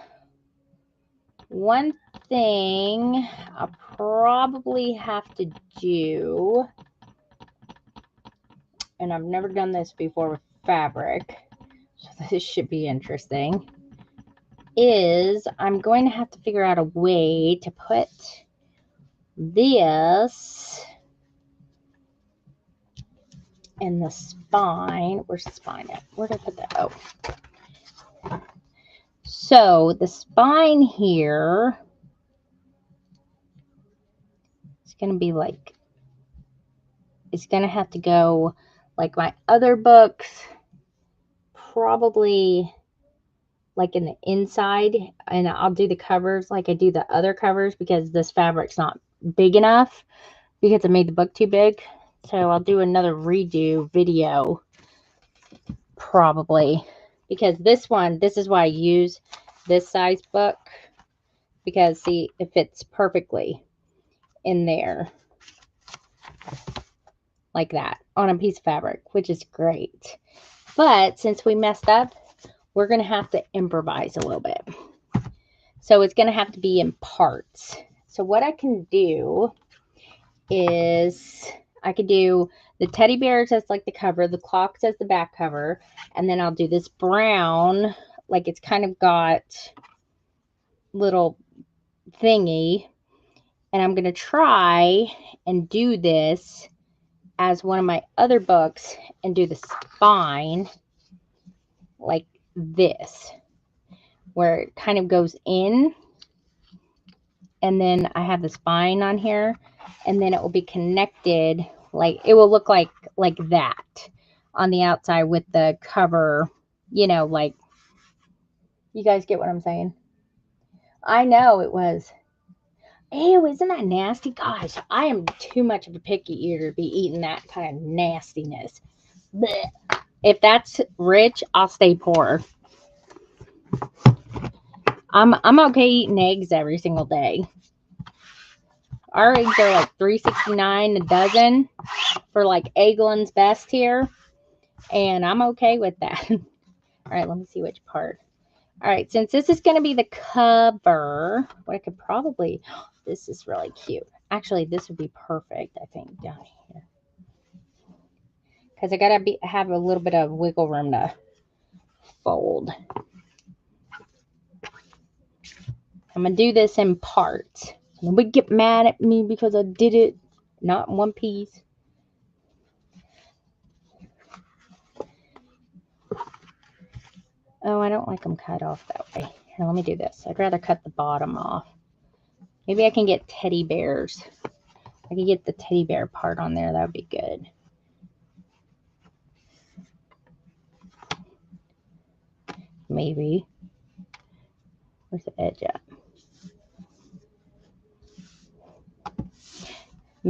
[SPEAKER 1] one thing I'll probably have to do, and I've never done this before with fabric, so this should be interesting, is I'm going to have to figure out a way to put this in the spine. Where's the spine at? Where did I put that? Oh. So the spine here is going to be like, it's going to have to go like my other books, probably like in the inside, and I'll do the covers like I do the other covers because this fabric's not big enough because I made the book too big. So I'll do another redo video probably, because this is why I use this size book, because see, it fits perfectly in there like that on a piece of fabric, which is great. But since we messed up, we're going to have to improvise a little bit. So it's going to have to be in parts. So what I can do is I could do the teddy bears as like the cover, the clocks as the back cover, and then I'll do this brown, like it's kind of got little thingy, and I'm going to try and do this as one of my other books and do the spine like this, where it kind of goes in, and then I have the spine on here, and then it will be connected, like it will look like that on the outside with the cover, you know, like, you guys get what I'm saying? I know it was. Ew, isn't that nasty? Gosh, I am too much of a picky eater to be eating that kind of nastiness. Blech. If that's rich, I'll stay poor. I'm okay eating eggs every single day. Our eggs are like $3.69 a dozen for like Eggland's Best here, and I'm okay with that. All right, let me see which part. All right, since this is going to be the cover, what I could probably, this is really cute. Actually, this would be perfect, I think, down here, because I got to have a little bit of wiggle room to fold. I'm going to do this in parts. Nobody get mad at me because I did it not in one piece. Oh, I don't like them cut off that way. Here, let me do this. I'd rather cut the bottom off. Maybe I can get teddy bears. I can get the teddy bear part on there. That would be good. Maybe. Where's the edge at?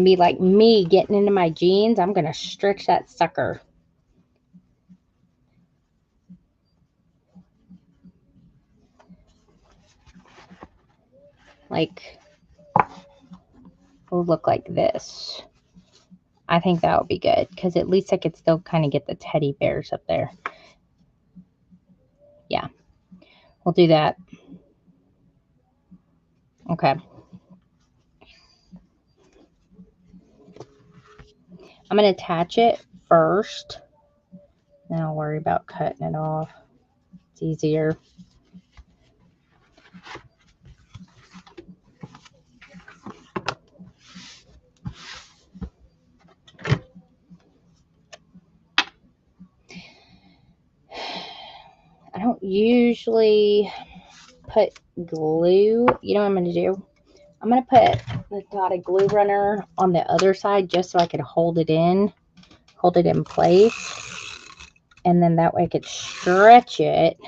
[SPEAKER 1] be like me getting into my jeans, I'm going to stretch that sucker. Like, will look like this. I think that would be good because at least I could still kind of get the teddy bears up there. Yeah, we'll do that. Okay. I'm going to attach it first. Then I'll worry about cutting it off. It's easier. I don't usually put glue. You know what I'm going to do? I'm going to put the dotted glue runner on the other side just so I could hold it in place. And then that way I could stretch it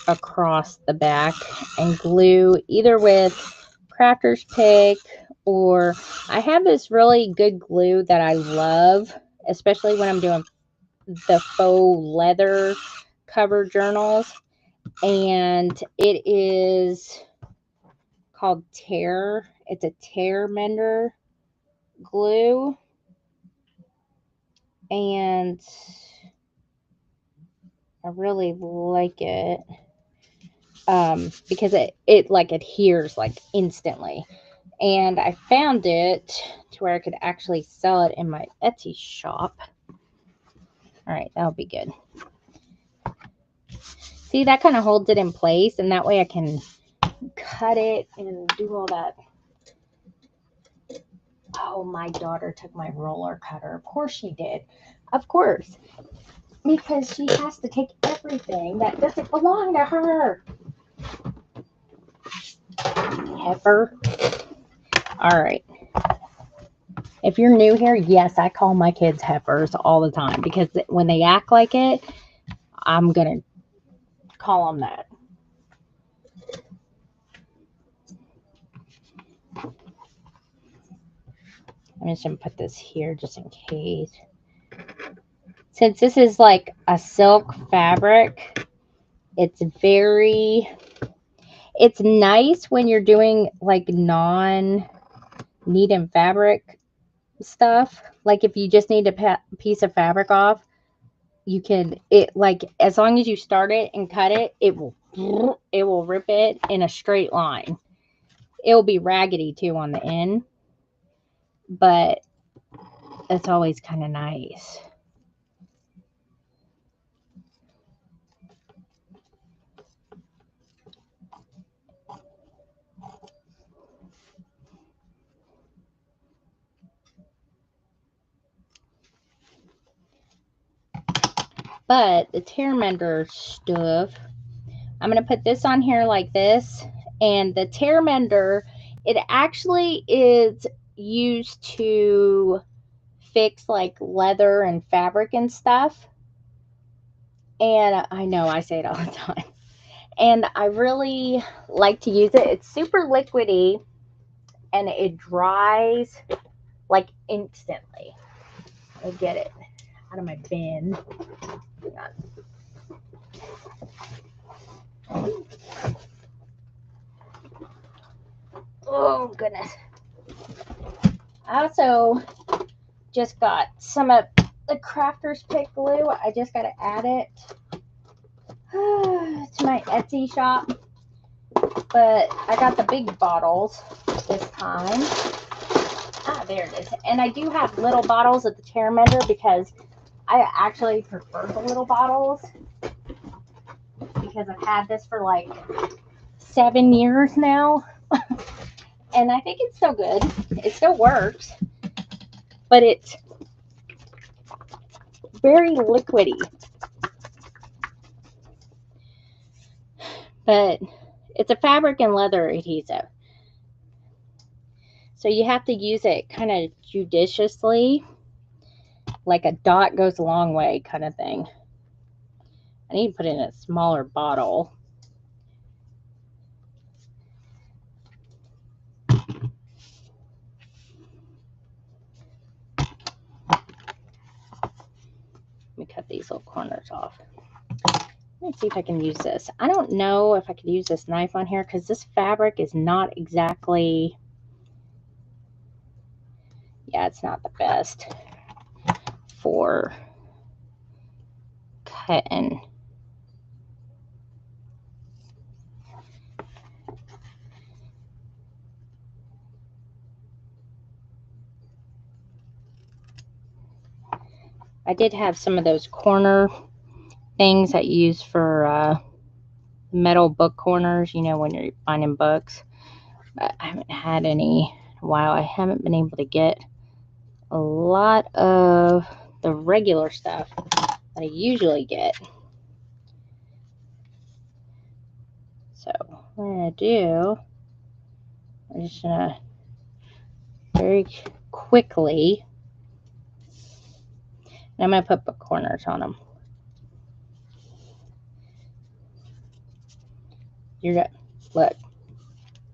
[SPEAKER 1] across the back and glue either with Crafter's Pick, or I have this really good glue that I love, especially when I'm doing the faux leather cover journals, and it is called Tear. It's a tear mender glue, and I really like it because it like adheres like instantly. And I found it to where I could actually sell it in my Etsy shop. All right, that'll be good. See, that kind of holds it in place, and that way I can cut it and do all that. Oh, my daughter took my roller cutter. Of course she did. Of course. Because she has to take everything that doesn't belong to her. Heifer. All right. If you're new here, yes, I call my kids heifers all the time because when they act like it, I'm going to call them that. I'm just going to put this here just in case. Since this is like a silk fabric, it's nice when you're doing like non-neat and fabric stuff. Like if you just need a piece of fabric off, you can, like as long as you start it and cut it, it will rip it in a straight line. It'll be raggedy too on the end, but it's always kind of nice. But the tear mender stuff, I'm going to put this on here like this. And the tear mender, it actually is used to fix like leather and fabric and stuff. And I know I say it all the time. And I really like to use it. It's super liquidy and it dries like instantly. Let me get it out of my bin. Hang on. Oh, goodness. I also just got some of the Crafter's Pick glue. I just got to add it to my Etsy shop. But I got the big bottles this time. Ah, there it is. And I do have little bottles at the tear mender because I actually prefer the little bottles because I've had this for like 7 years now. And I think it's still good. It still works. But it's very liquidy. But it's a fabric and leather adhesive. So you have to use it kind of judiciously. Like a dot goes a long way kind of thing. I need to put it in a smaller bottle. cut these little corners off. Let me see if I can use this. I don't know if I could use this knife on here because this fabric is not exactly, yeah, it's not the best for cutting. I did have some of those corner things that you use for metal book corners, you know, when you're finding books. But I haven't had any in a while. I haven't been able to get a lot of the regular stuff that I usually get. So what I'm going to do, I'm just going to very quickly, and I'm going to put book corners on them. You're good. Look,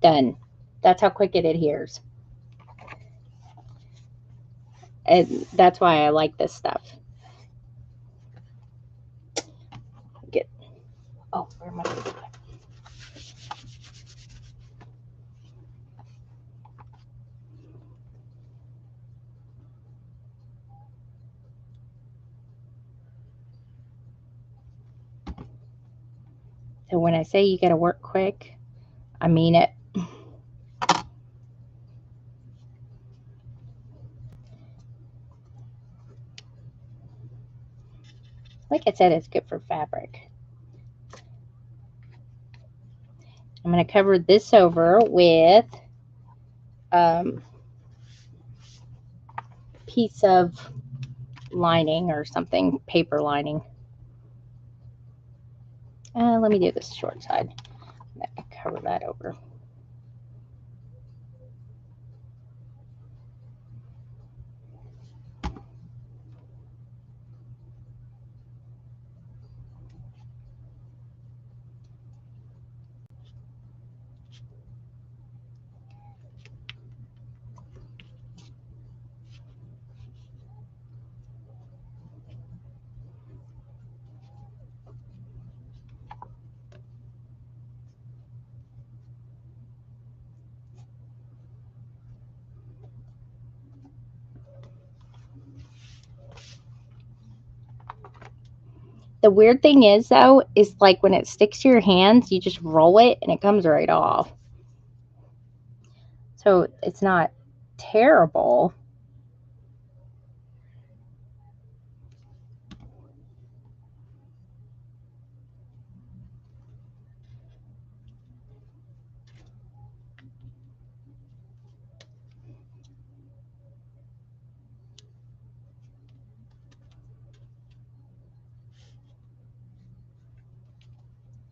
[SPEAKER 1] done. That's how quick it adheres. And that's why I like this stuff. Get, oh, where am I going to put it? So when I say you got to work quick, I mean it. Like I said, it's good for fabric. I'm going to cover this over with piece of lining or something, paper lining. Let me do this short side. Cover that over. The weird thing is, though, is like when it sticks to your hands, you just roll it and it comes right off. So it's not terrible.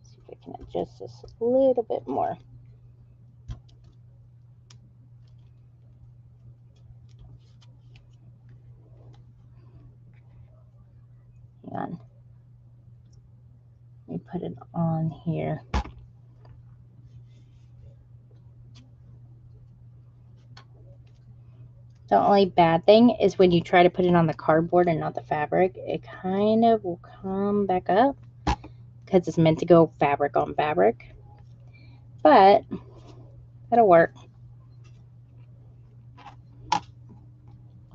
[SPEAKER 1] See if I can adjust this a little bit more. Hang on. Let me put it on here. The only bad thing is when you try to put it on the cardboard and not the fabric, it kind of will come back up because it's meant to go fabric on fabric. But that'll work.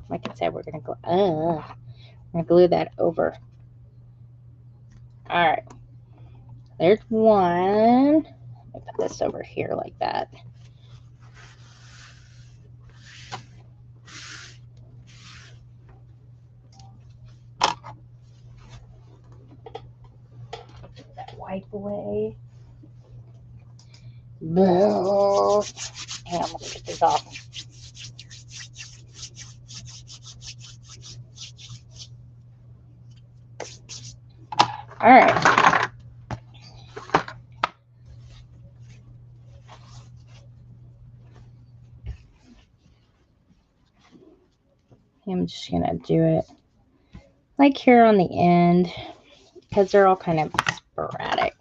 [SPEAKER 1] Like I said, we're gonna glue that over. All right, there's one. Let me put this over here like that. Wipe away. Hang on, let me get this off. All right. I'm just gonna do it like here on the end because they're all kind of sporadic.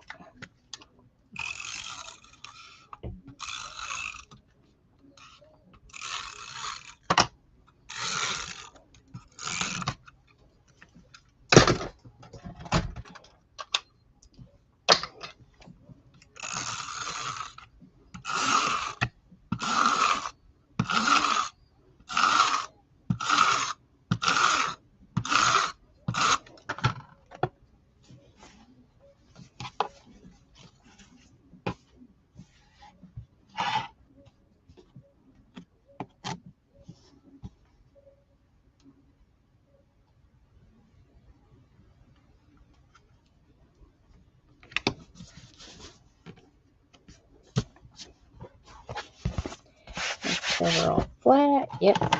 [SPEAKER 1] They're all flat. Yep.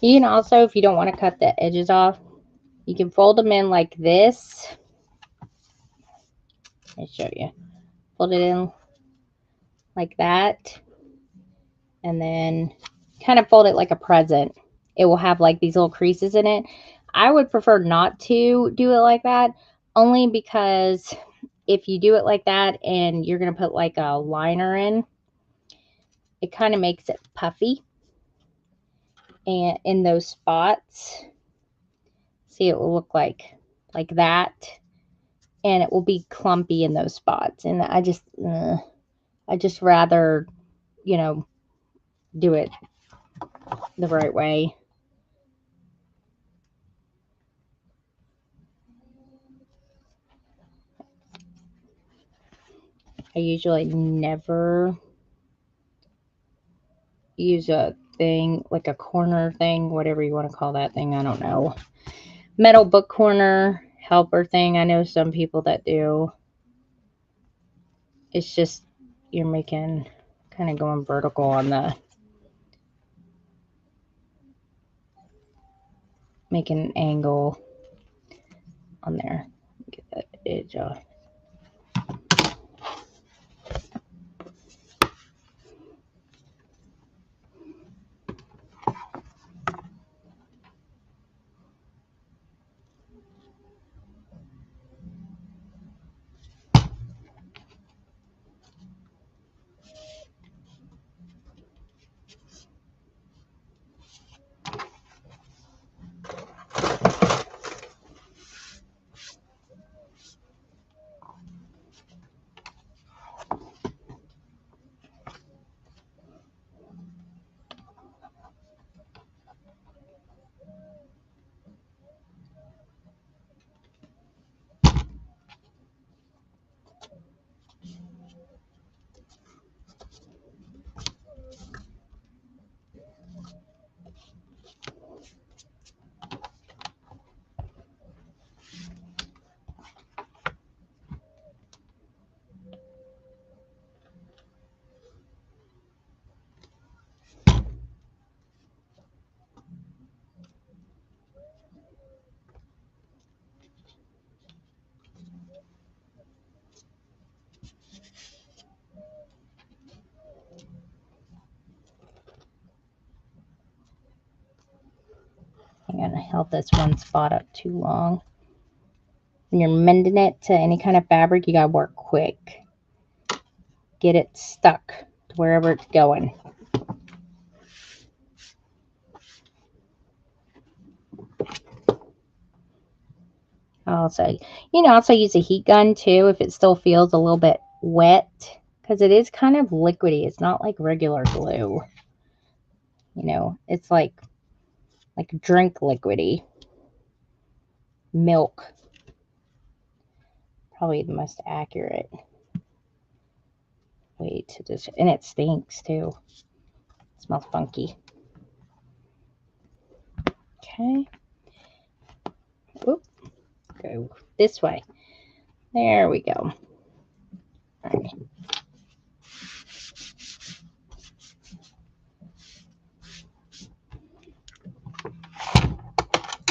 [SPEAKER 1] You can also, if you don't want to cut the edges off, you can fold them in like this. Let me show you. Fold it in like that. And then kind of fold it like a present. It will have like these little creases in it. I would prefer not to do it like that, only because if you do it like that and you're going to put like a liner in, it kind of makes it puffy. And in those spots, see, it will look like that. And it will be clumpy in those spots. And I just rather, you know, do it the right way. I usually never use a thing, like a corner thing, whatever you want to call that thing. I don't know. Metal book corner helper thing. I know some people that do. It's just, you're making, kind of going vertical on the, making an angle on there. Get that edge off. I'm going to held this one spot up too long. When you're mending it to any kind of fabric, you got to work quick. Get it stuck to wherever it's going. Also, you can also use a heat gun too if it still feels a little bit wet, because it is kind of liquidy. It's not like regular glue. You know, it's like drink liquidy. Milk. Probably the most accurate way to just, and it stinks too. It smells funky. Okay. Oop. Go this way. There we go. All right.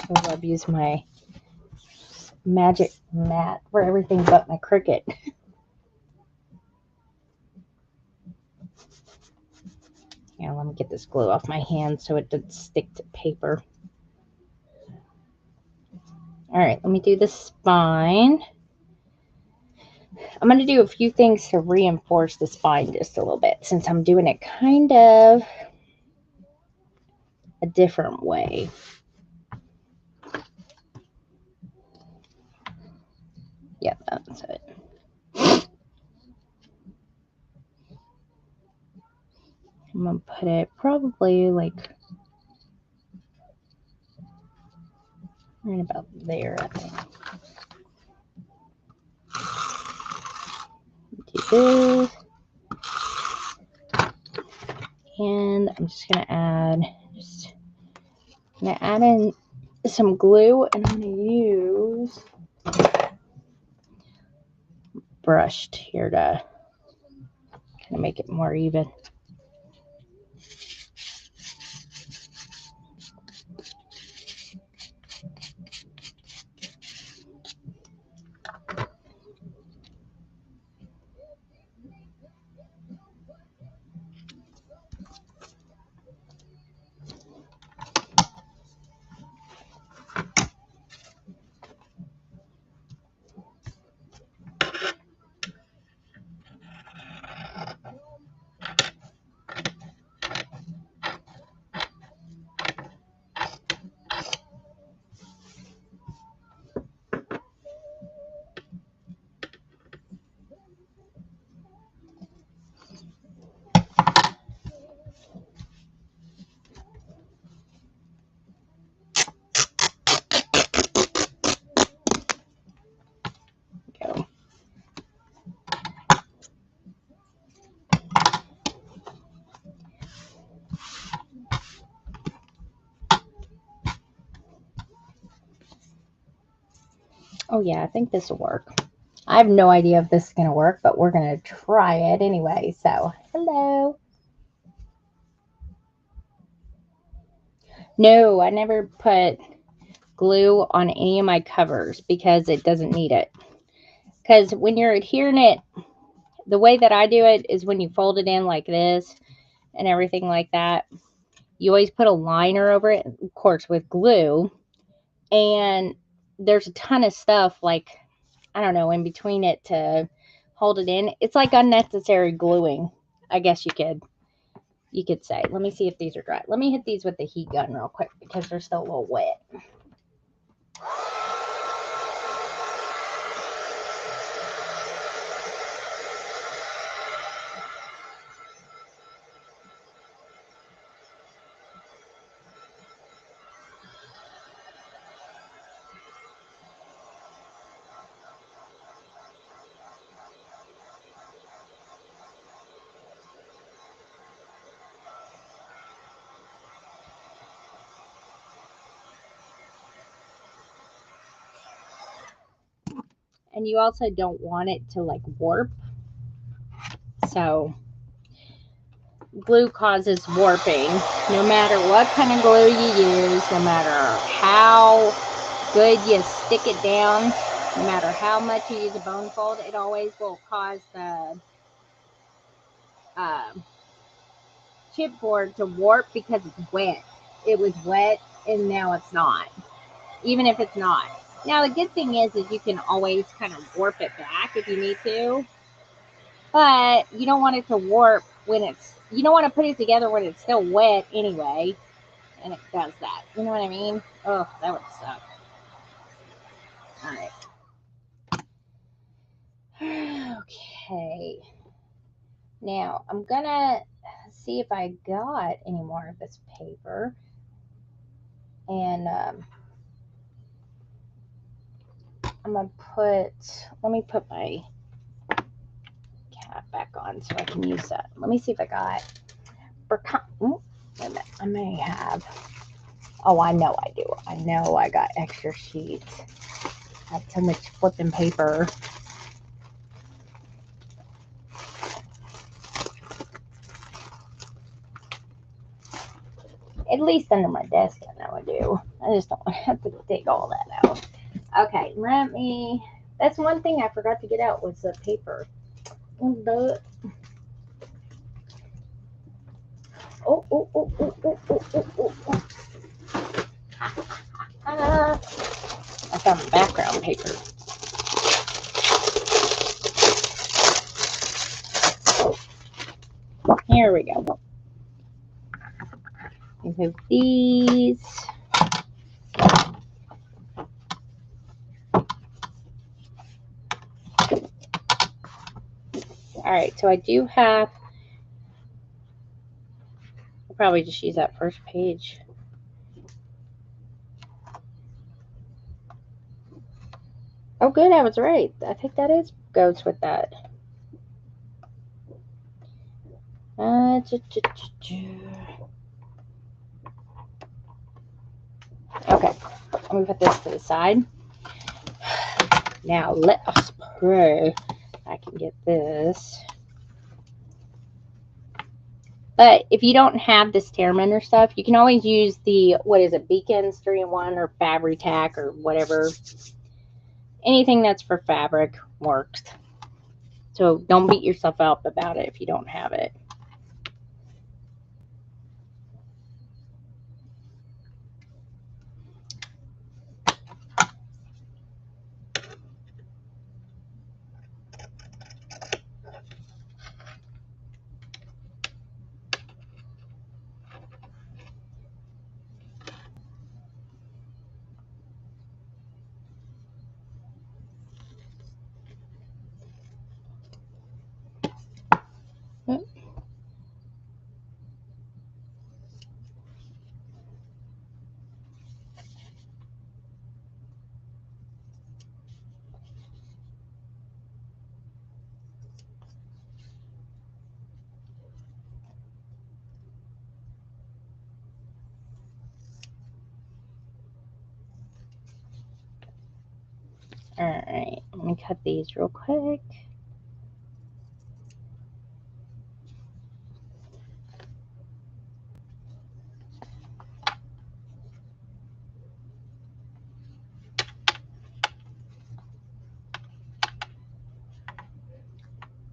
[SPEAKER 1] I love use my magic mat for everything but my Cricut. Yeah, let me get this glue off my hand so it doesn't stick to paper. All right, let me do the spine. I'm going to do a few things to reinforce the spine just a little bit, since I'm doing it kind of a different way. Yeah, that's it. I'm going to put it probably like right about there, I think. Do this. And I'm just going to add in some glue, and I'm going to use brushed here to kind of make it more even. Go. Oh yeah, I think this will work. I have no idea if this is going to work, but we're going to try it anyway. So, hello. No, I never put glue on any of my covers because it doesn't need it. Because when you're adhering it, the way that I do it is when you fold it in like this and everything like that, you always put a liner over it, of course, with glue. And there's a ton of stuff, like, I don't know, in between it to hold it in. It's like unnecessary gluing, I guess you could say. Let me see if these are dry. Let me hit these with the heat gun real quick because they're still a little wet. And you also don't want it to like warp. So glue causes warping. No matter what kind of glue you use, no matter how good you stick it down, no matter how much you use a bone fold, it always will cause the chipboard to warp because it's wet. It was wet and now it's not. Even if it's not. Now the good thing is you can always kind of warp it back if you need to. But you don't want it to warp when you don't want to put it together when it's still wet anyway. And it does that. You know what I mean? Oh, that would suck. Alright. Okay. Now, I'm gonna see if I got any more of this paper. And I'm gonna let me put my cap back on so I can use that. Let me see if I got, wait a minute, I may have, oh, I know I do. I know I got extra sheets. I have so much flipping paper. At least under my desk, I know I do. I just don't have to dig all that out. Okay, that's one thing I forgot to get out was the paper. Oh, I found the background paper. Here we go. Remove these. All right, so I do have I'll probably just use that first page. Oh, good, I was right. I think that goes with that. Okay, let me put this to the side. Now let us pray I can get this. But if you don't have this Tearman or stuff, you can always use the, what is it, Beacons 3-in-1 or Fabri-Tac or whatever. Anything that's for fabric works. So don't beat yourself up about it if you don't have it. Alright, let me cut these real quick.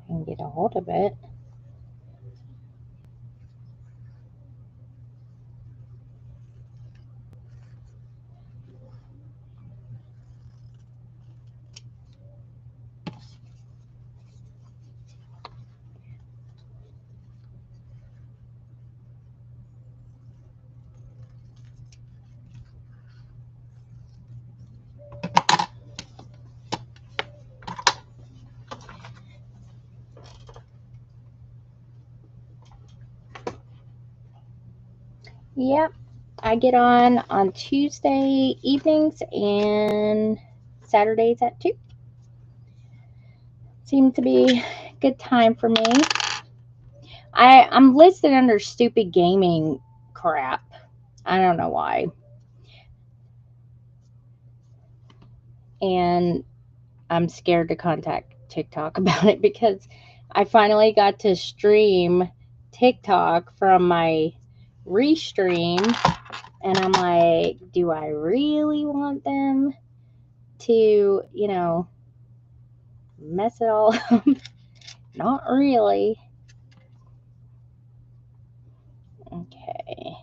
[SPEAKER 1] And get a hold of it. Yep, I get on Tuesday evenings and Saturdays at 2. Seems to be a good time for me. I'm listed under stupid gaming crap. I don't know why. And I'm scared to contact TikTok about it because I finally got to stream TikTok from my Restream. And I'm like, do I really want them to, you know, mess it all up? Not really. Okay.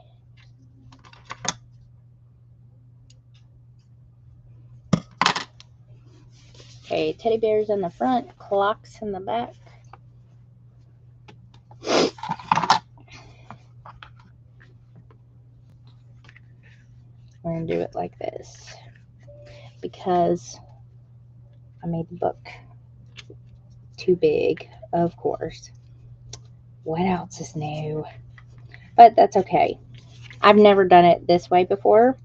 [SPEAKER 1] Okay, teddy bears in the front, clocks in the back. We're going to do it like this because I made the book too big, of course. What else is new? But that's okay. I've never done it this way before,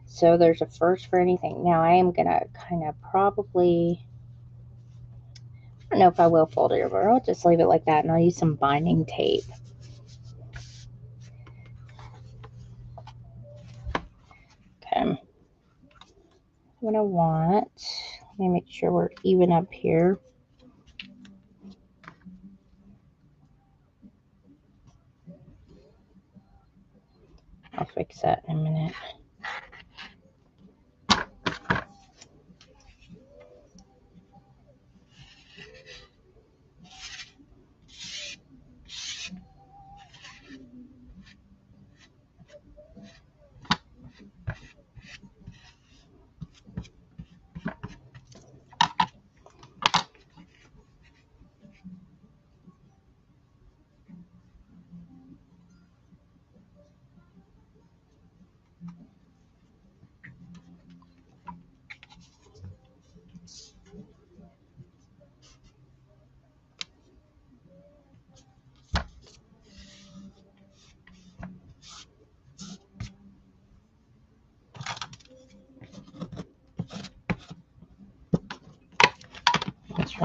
[SPEAKER 1] so there's a first for anything. Now I am going to kind of probably, I don't know if I will fold it over. I'll just leave it like that, and I'll use some binding tape. Okay. What I want, let me make sure we're even up here. I'll fix that in a minute.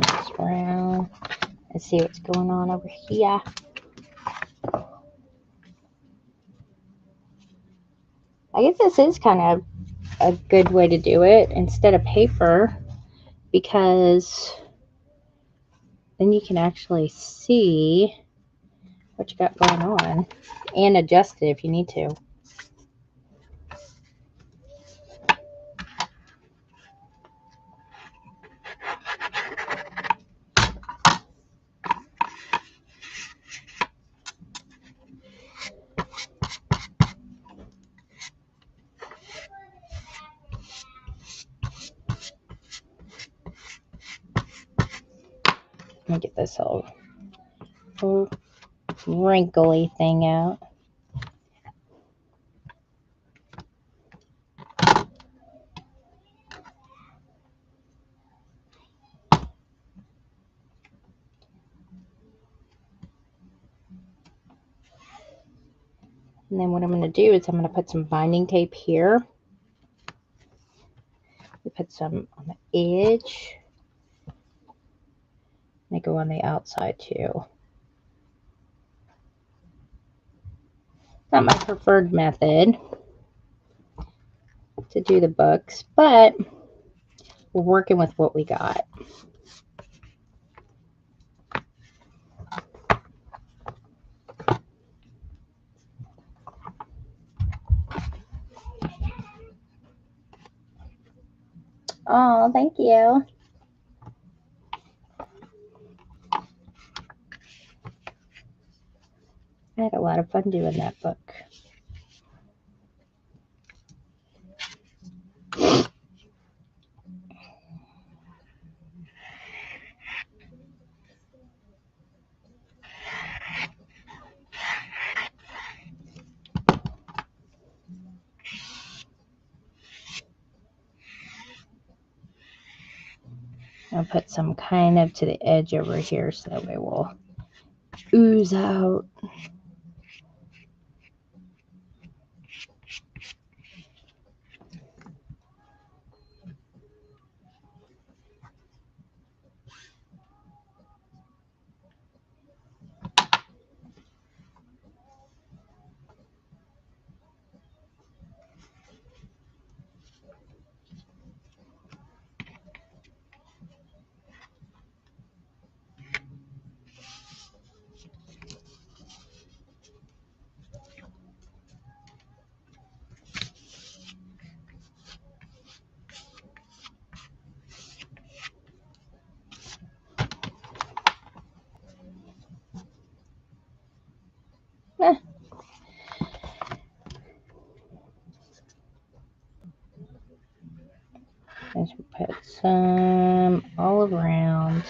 [SPEAKER 1] turn this around and see what's going on over here. I guess this is kind of a good way to do it instead of paper, because then you can actually see what you got going on and adjust it if you need to. Let me get this whole wrinkly thing out. And then what I'm going to do is I'm going to put some binding tape here. We put some on the edge. They go on the outside too. Not my preferred method to do the books, but we're working with what we got. Oh, thank you. I had a lot of fun doing that book. I'll put some kind of to the edge over here so that way we'll ooze out. Let's put some all around.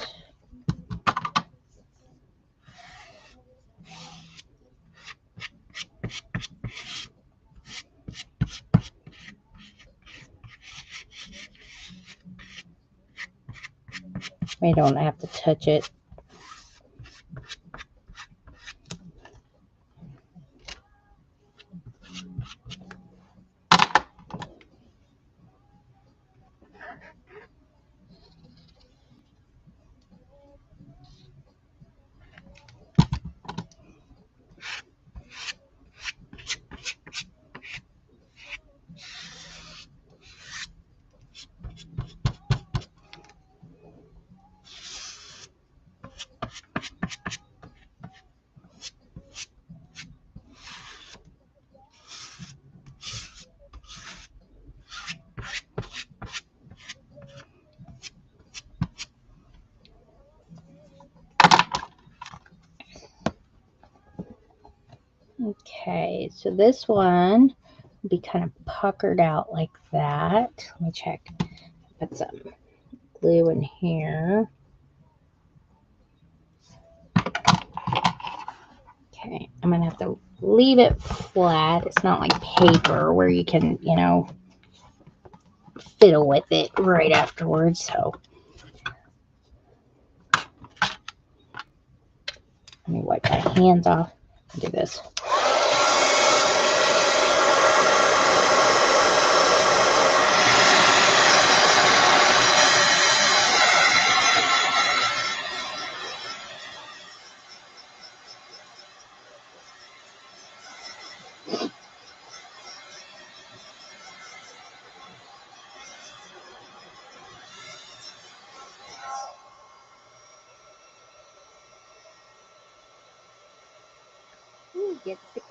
[SPEAKER 1] We don't have to touch it. Okay, so this one will be kind of puckered out like that. Let me check. Put some glue in here. Okay, I'm going to have to leave it flat. It's not like paper where you can, you know, fiddle with it right afterwards. So let me wipe my hands off and do this. it gets sticky.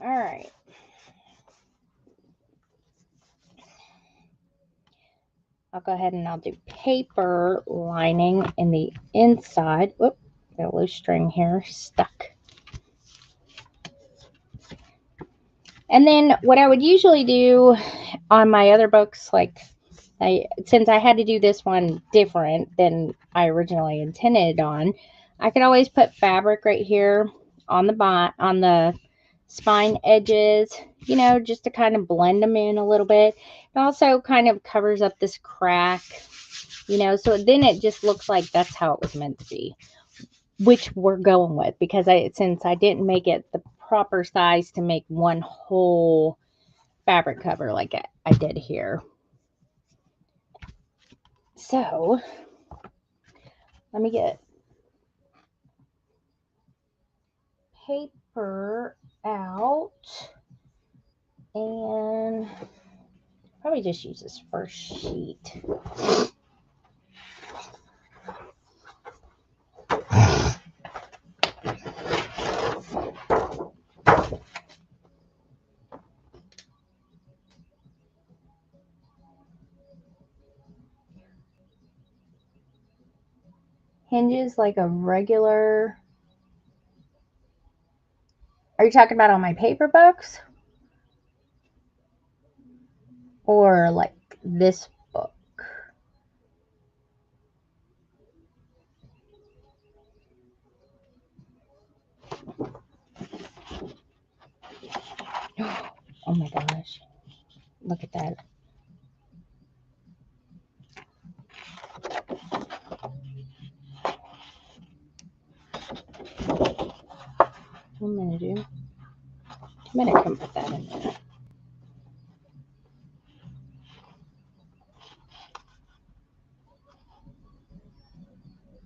[SPEAKER 1] All right. I'll go ahead and I'll do paper lining in the inside. Whoop, got a loose string here stuck. And then what I would usually do on my other books, like since I had to do this one different than I originally intended on, I could always put fabric right here on the spine edges, you know, just to kind of blend them in a little bit. It also kind of covers up this crack, you know, so then it just looks like that's how it was meant to be, which we're going with, because since I didn't make it the proper size to make one whole fabric cover like I did here. So let me get paper out and probably just use this first sheet. Hinges like a regular. Are you talking about on my paper books? Or like this book? Oh my gosh. Look at that. What I'm going to do, I'm going to come put that in there.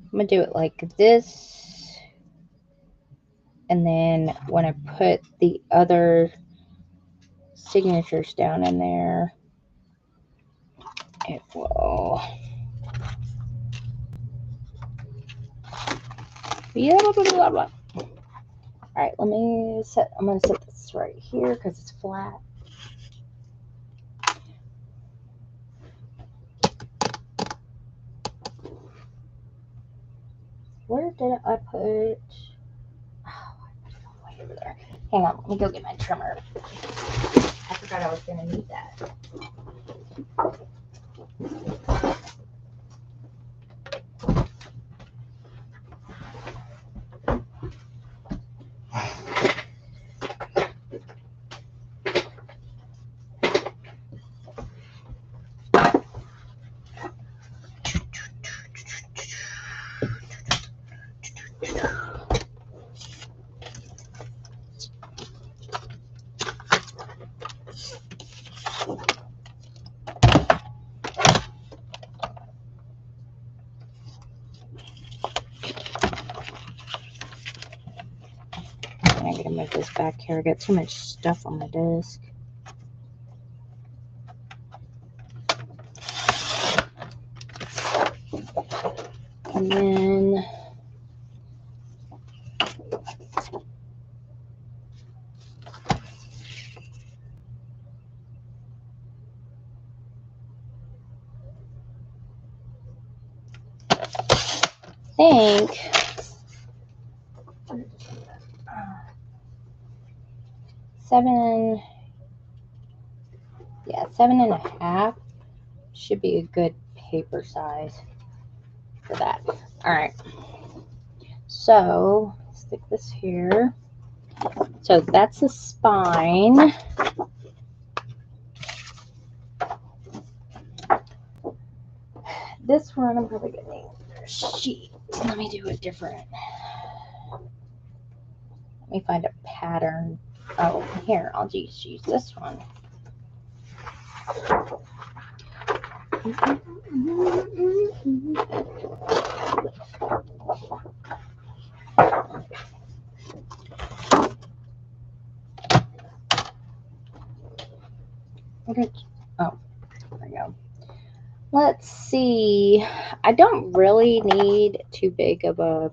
[SPEAKER 1] I'm going to do it like this. And then when I put the other signatures down in there, it will. Yeah, blah, blah, blah, blah. All right, I'm going to set this right here because it's flat. Where did I put? Oh, I put it all the way over there. Hang on, let me go get my trimmer. I forgot I was going to need that. I gotta move this back here. I got too much stuff on my desk. And then I think 7.5 should be a good paper size for that. All right, so stick this here. So that's the spine. next one, I'm probably gonna need another sheet. Let me do it different. Let me find a pattern. Oh, here, I'll just use this one. Okay. Oh, there we go. Let's see. I don't really need too big of a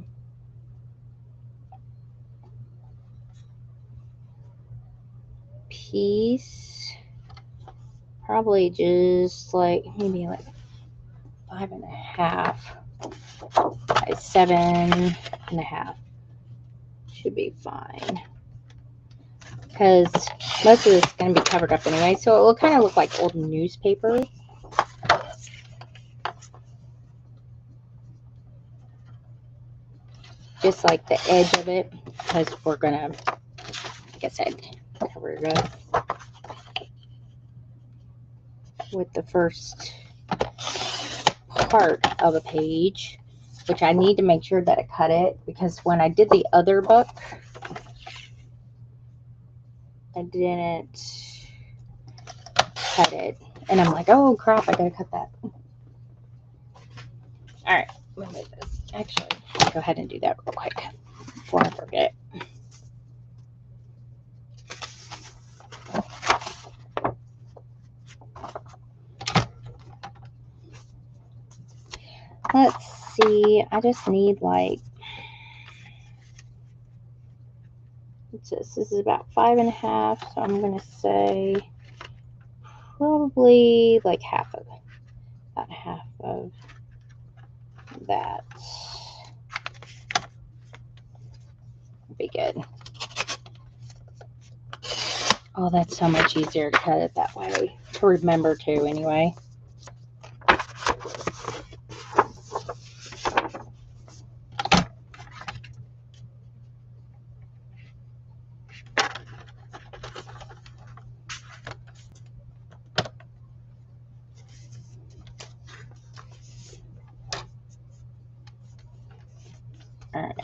[SPEAKER 1] piece. Probably just like maybe like 5.5 by 7.5 should be fine. Because most of this is going to be covered up anyway, so it will kind of look like old newspaper. Just like the edge of it, because we're going to, like I said, cover it up with the first part of a page, which I need to make sure that I cut it, because when I did the other book, I didn't cut it. And I'm like, oh crap, I gotta cut that. Alright, let me move this. Actually, I'll go ahead and do that real quick before I forget. Let's see, I just need like, what's this? This is about 5.5, so I'm gonna say probably like half of it. About half of that. Be good. Oh, that's so much easier to cut it that way. To remember to, anyway. Alright.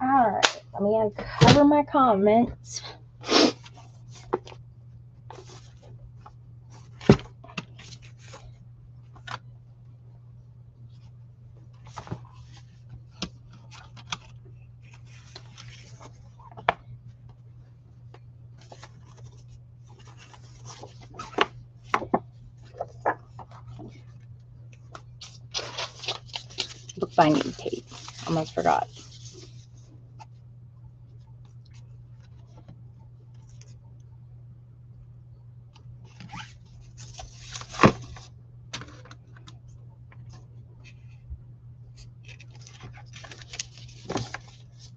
[SPEAKER 1] Alright, let me uncover my comments. Bookbinding tape. Almost forgot.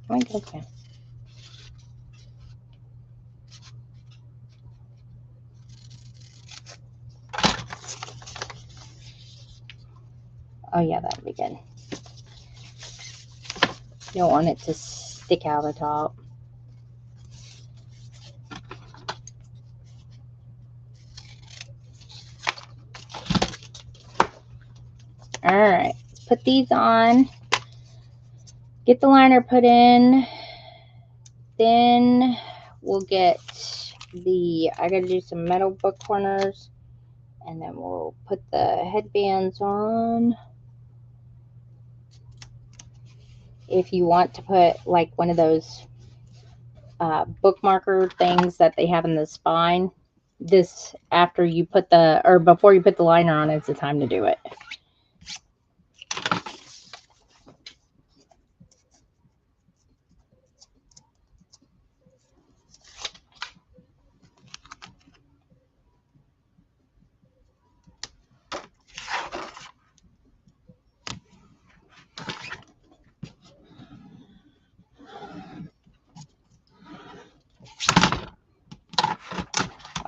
[SPEAKER 1] Okay. Oh yeah, that would be good. You don't want it to stick out the top. Alright, let's put these on. Get the liner put in. Then we'll get the, I gotta do some metal book corners. And then we'll put the headbands on. If you want to put like one of those bookmarker things that they have in the spine, this after you put the, or before you put the liner on, it's the time to do it.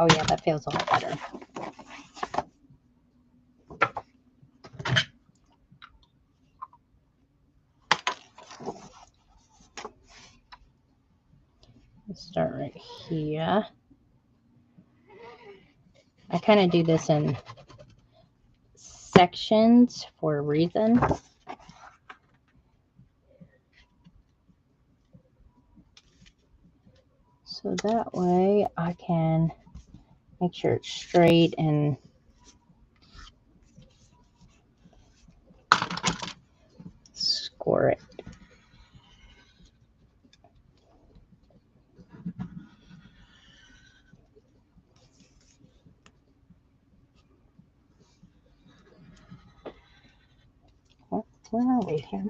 [SPEAKER 1] Oh yeah, that feels a lot better. Start right here. I kind of do this in sections for a reason. So that way I can make sure it's straight and score it. Where are we here?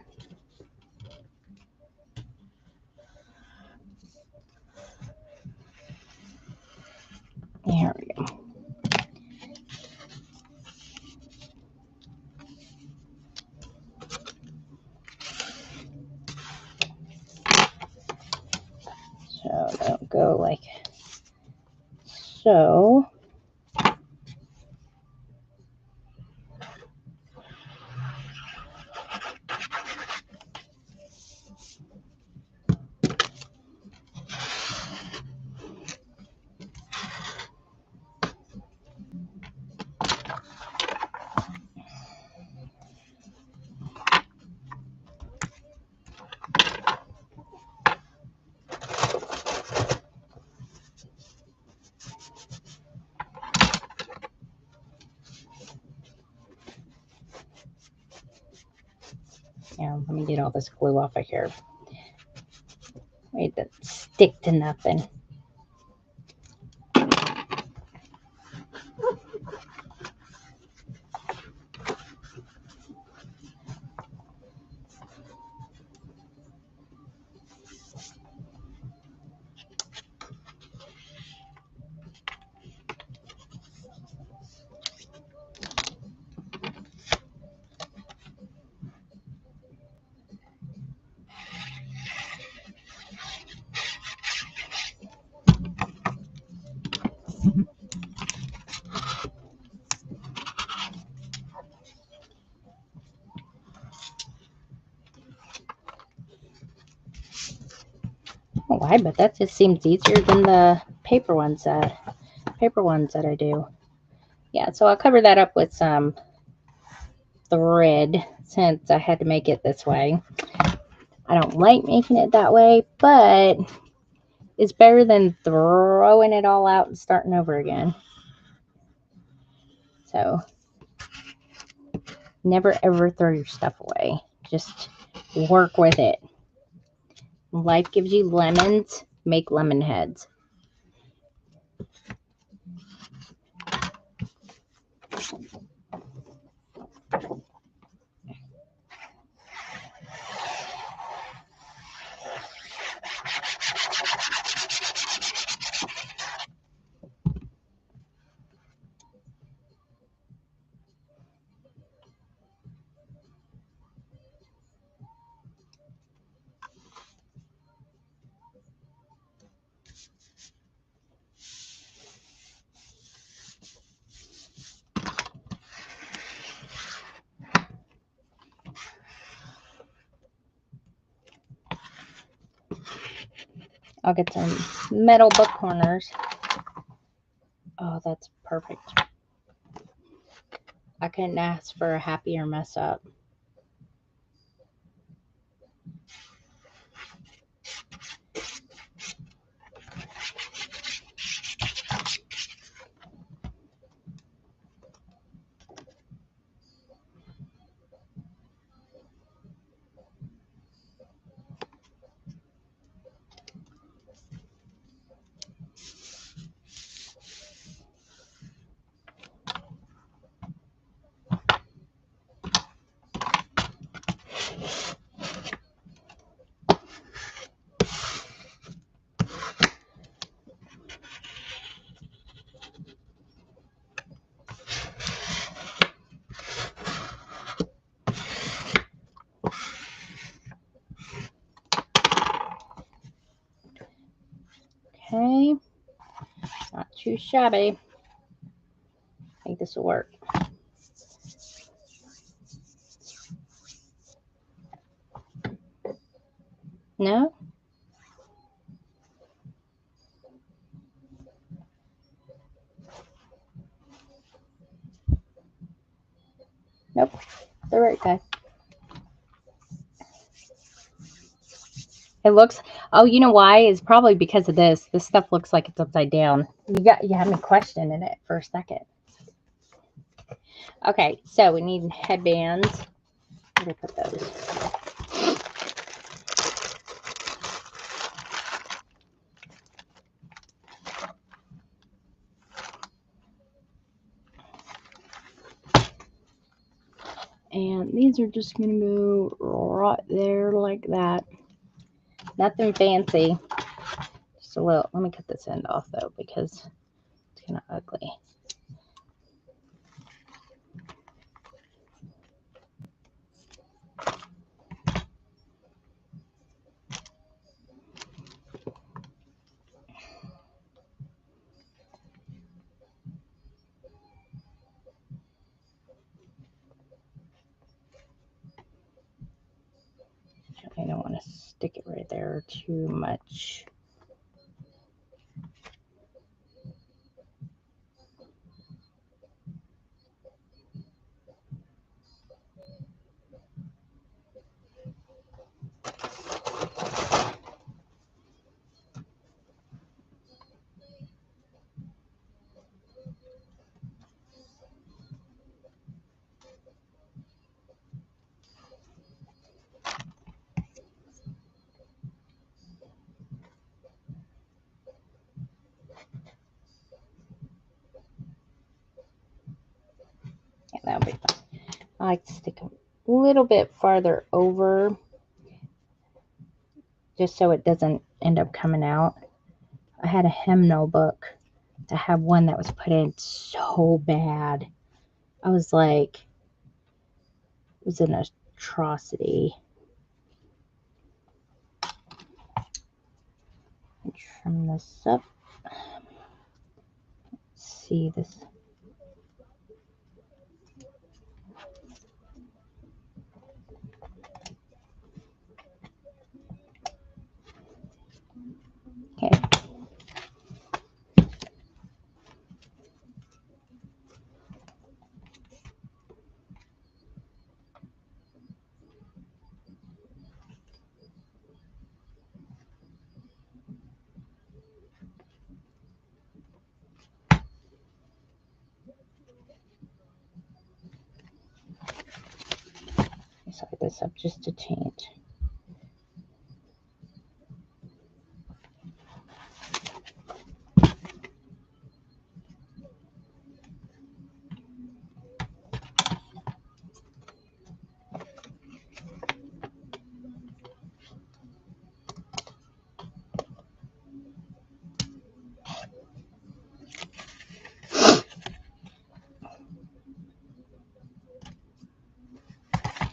[SPEAKER 1] There we go. So that'll go like so. Yeah, let me get all this glue off of here. Wait, that stick to nothing. Oh, why? But that just seems easier than the paper ones that I do. Yeah, so I'll cover that up with some thread since I had to make it this way. I don't like making it that way, but it's better than throwing it all out and starting over again. So never ever throw your stuff away. Just work with it. Life gives you lemons, make lemon heads. I'll get some metal book corners. Oh, that's perfect. I couldn't ask for a happier mess up. Okay, not too shabby. I think this will work. No? Nope, the right side. It looks, oh, you know why? It's probably because of this. This stuff looks like it's upside down. You had me questioning it for a second. Okay, so we need headbands. Where do I put those? And these are just going to go right there like that. Nothing fancy. Just a little. Let me cut this end off though because it's kind of ugly. I don't want to stick it right there too much. Yeah, that'll be fine. I like to stick a little bit farther over just so it doesn't end up coming out. I had a hymnal book to have one that was put in so bad. I was like, it was an atrocity. Trim this up. Let's see this. Okay. Side this up just a change.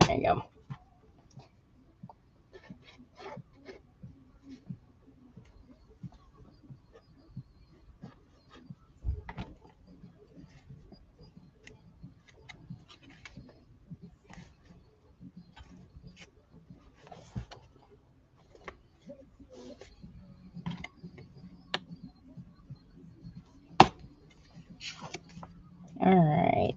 [SPEAKER 1] There you go. All right.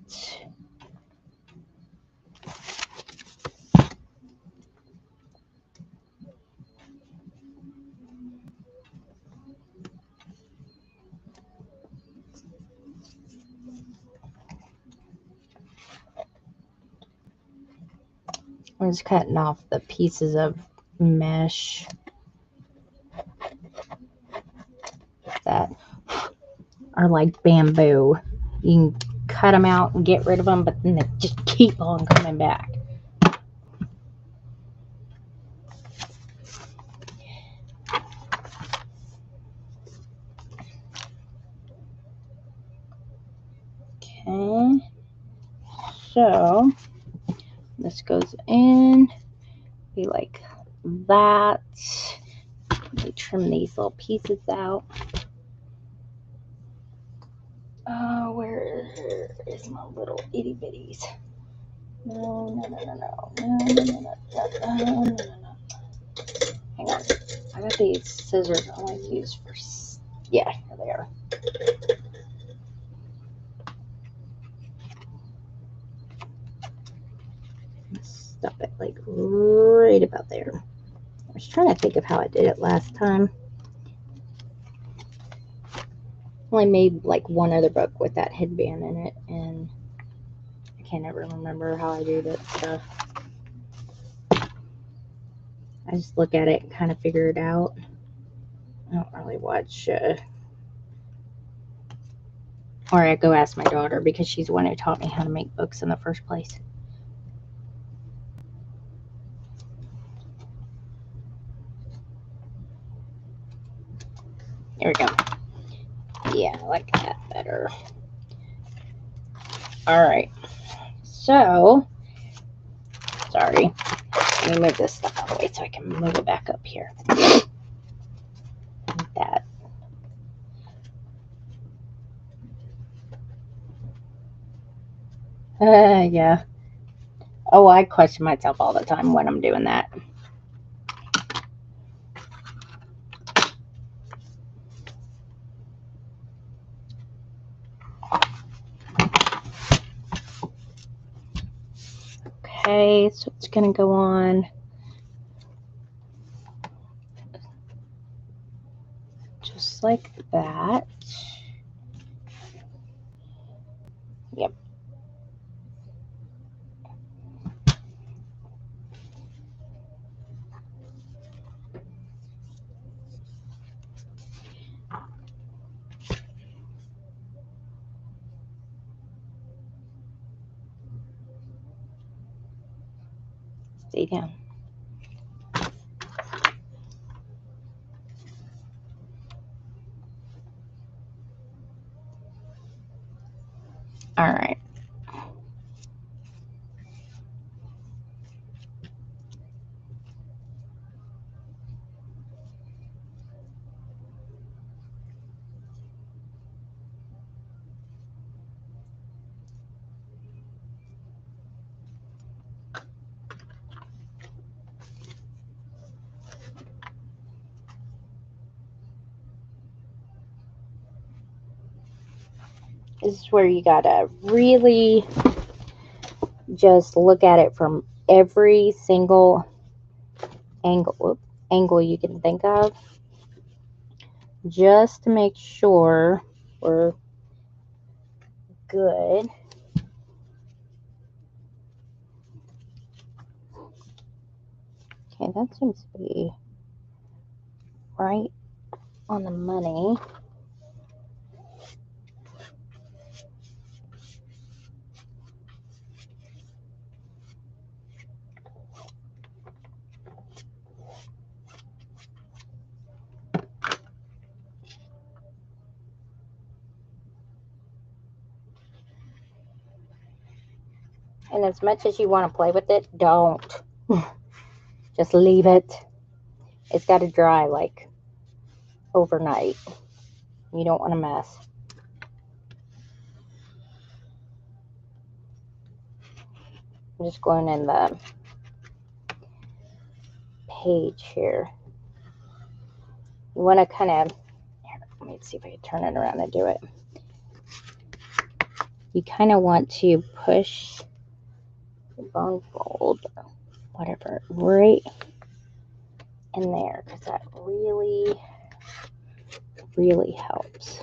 [SPEAKER 1] I'm just cutting off the pieces of mesh that are like bamboo. You can cut them out and get rid of them, but then they just keep on coming back. Okay, so this goes in, be like that. Let me trim these little pieces out. Where is my little itty bitties? No. Hang on. I got these scissors I want to use for. Yeah, here they are. Stuff it like right about there. I was trying to think of how I did it last time. Only made like one other book with that headband in it, and I can't ever remember how I do that stuff. I just look at it and kind of figure it out. I don't really watch, or I go ask my daughter because she's the one who taught me how to make books in the first place. There we go. Yeah, I like that better. All right. So, sorry. Let me move this stuff out of the way so I can move it back up here. Like that. Yeah. Oh, I question myself all the time when I'm doing that. Okay, so it's going to go on just like that. Yep. Stay down. All right. This is where you gotta really just look at it from every single angle you can think of, just to make sure we're good. Okay, that seems to be right on the money. And as much as you want to play with it, don't. Just leave it. It's got to dry like overnight. You don't want to mess. I'm just going in the page here. You want to kind of, let me see if I can turn it around and do it. You kind of want to push the bone fold, or whatever, right in there, because that really, really helps.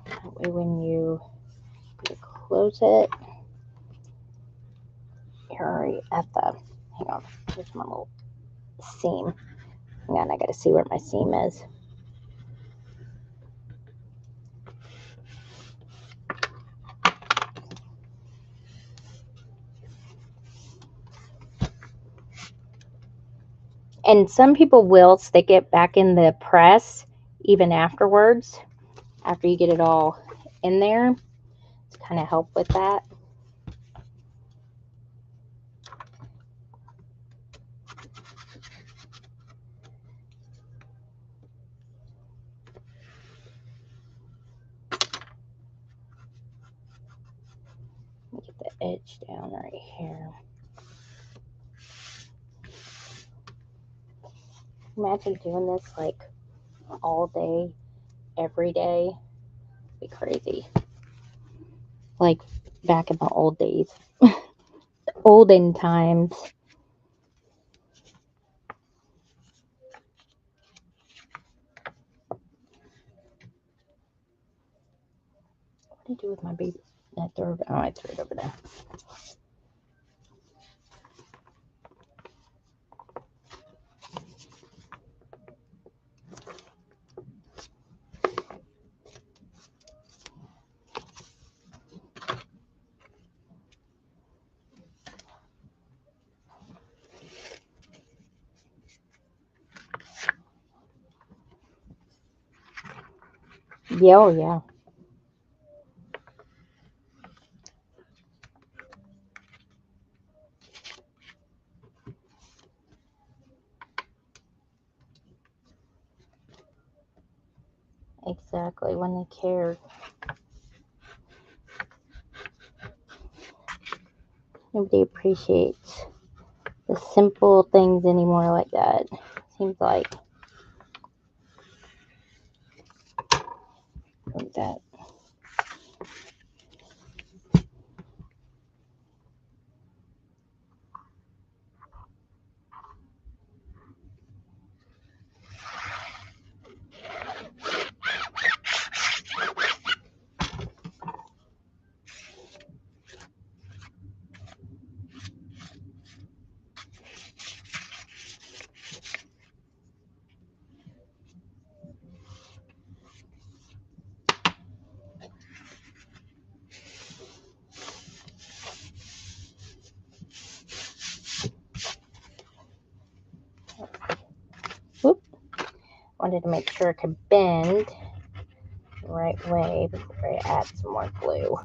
[SPEAKER 1] That way when you close it, you're already at the, hang on, here's my little seam. Hang on, I gotta see where my seam is. And some people will stick it back in the press even afterwards, after you get it all in there, to kind of help with that. Let me get the edge down right here. Imagine doing this like all day, every day. Be crazy. Like back in the old days, olden times. What did I do with my baby? Oh, I threw it over there. Yeah, oh yeah. Exactly, when they cared. Nobody appreciates the simple things anymore like that. Seems like that. Whoop. Wanted to make sure it could bend the right way before I add some more glue.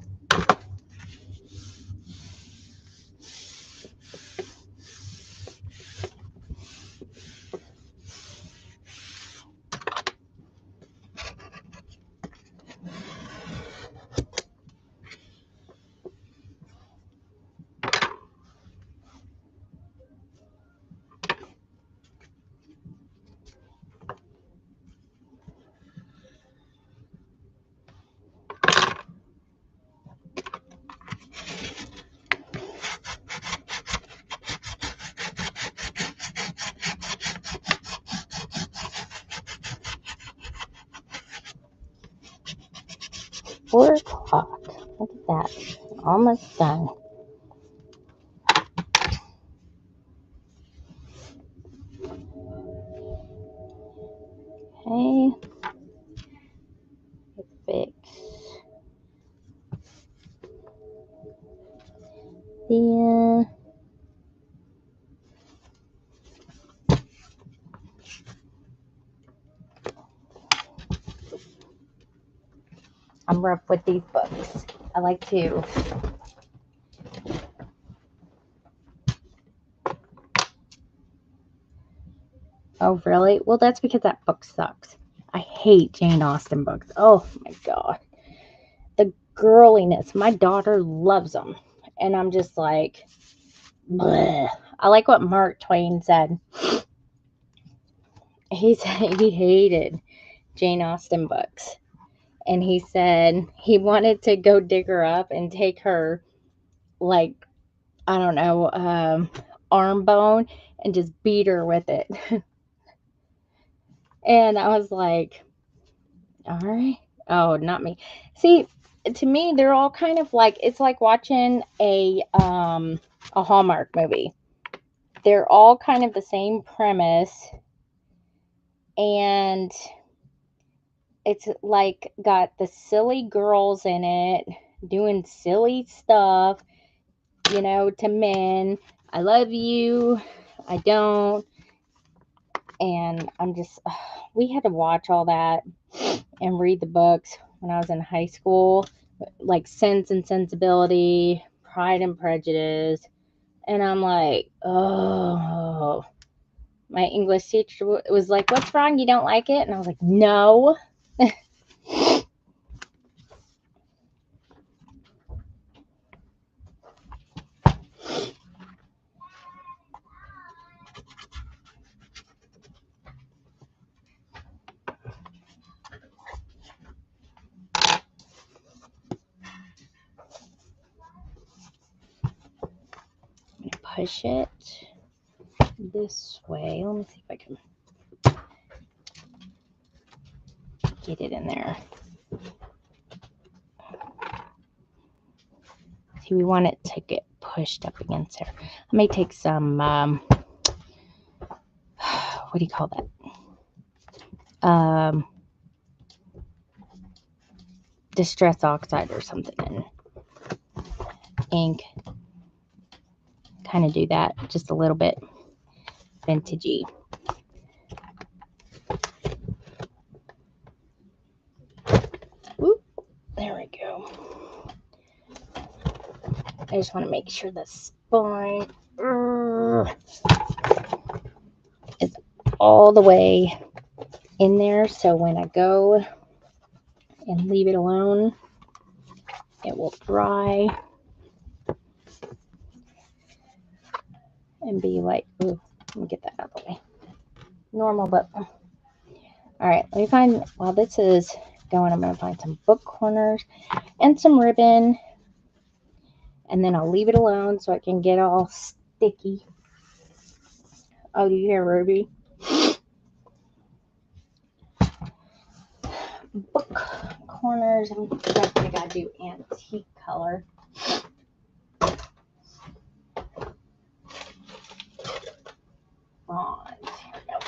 [SPEAKER 1] $4 o'clock. Look at that. Almost done. Okay. Fix the I'm rough with these books. I like to Oh, really? Well, that's because that book sucks. I hate Jane Austen books. Oh my god. The girliness. My daughter loves them. And I'm just like, bleh. I like what Mark Twain said. He said he hated Jane Austen books. And he said he wanted to go dig her up and take her, like, I don't know, arm bone and just beat her with it. And I was like, all right. Oh, not me. See, to me, they're all kind of like, it's like watching a Hallmark movie. They're all kind of the same premise, and it's like got the silly girls in it doing silly stuff, to men. I love you. I don't. And I'm just, we had to watch all that and read the books when I was in high school, like Sense and Sensibility, Pride and Prejudice. And I'm like, oh, my English teacher was like, what's wrong? You don't like it? And I was like, no. push it this way. Let me see if I can get it in there. See, we want it to get pushed up against there. I may take some, what do you call that? Distress oxide or something, and ink. Kind of do that just a little bit vintagey. Whoop, there we go. I just want to make sure the spine is all the way in there, so when I go and leave it alone, it will dry and be like, ooh, let me get that out of the way. Normal, but all right, let me find, while this is going, I'm going to find some book corners and some ribbon, and then I'll leave it alone so it can get all sticky. Oh, do you hear Ruby? Book corners, I'm definitely got to do antique color. Bronze, here we go.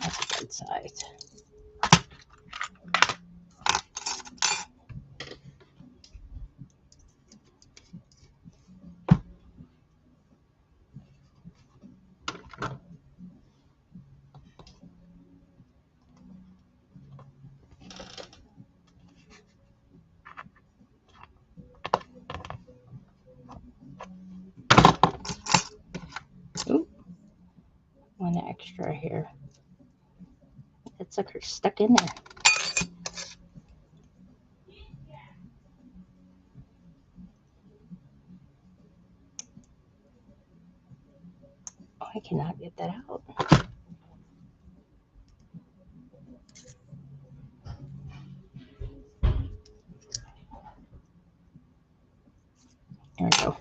[SPEAKER 1] That's a good size. Ooh, one extra here. That sucker's stuck in there. Oh, I cannot get that out. There we go.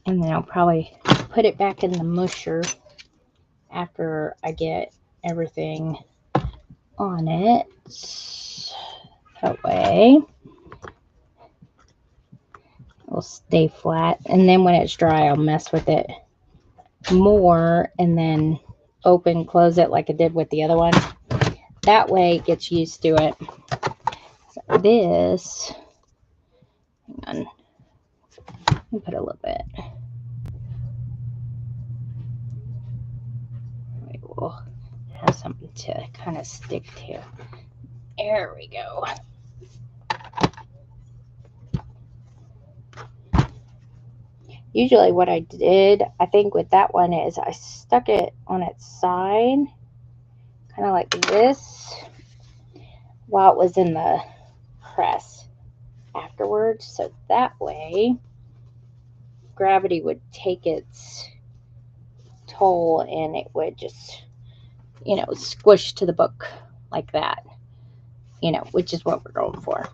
[SPEAKER 1] And then I'll probably put it back in the musher after I get everything on it. That way it will stay flat. And then when it's dry, I'll mess with it more and then open, close it like I did with the other one. That way it gets used to it. So this, hang on, let me put a little bit. We will have something to kind of stick to. There we go. Usually what I did, I think with that one, is I stuck it on its side, kind of like this, while it was in the press afterwards. So that way, gravity would take its toll and it would just, you know, squish to the book like that, you know, which is what we're going for.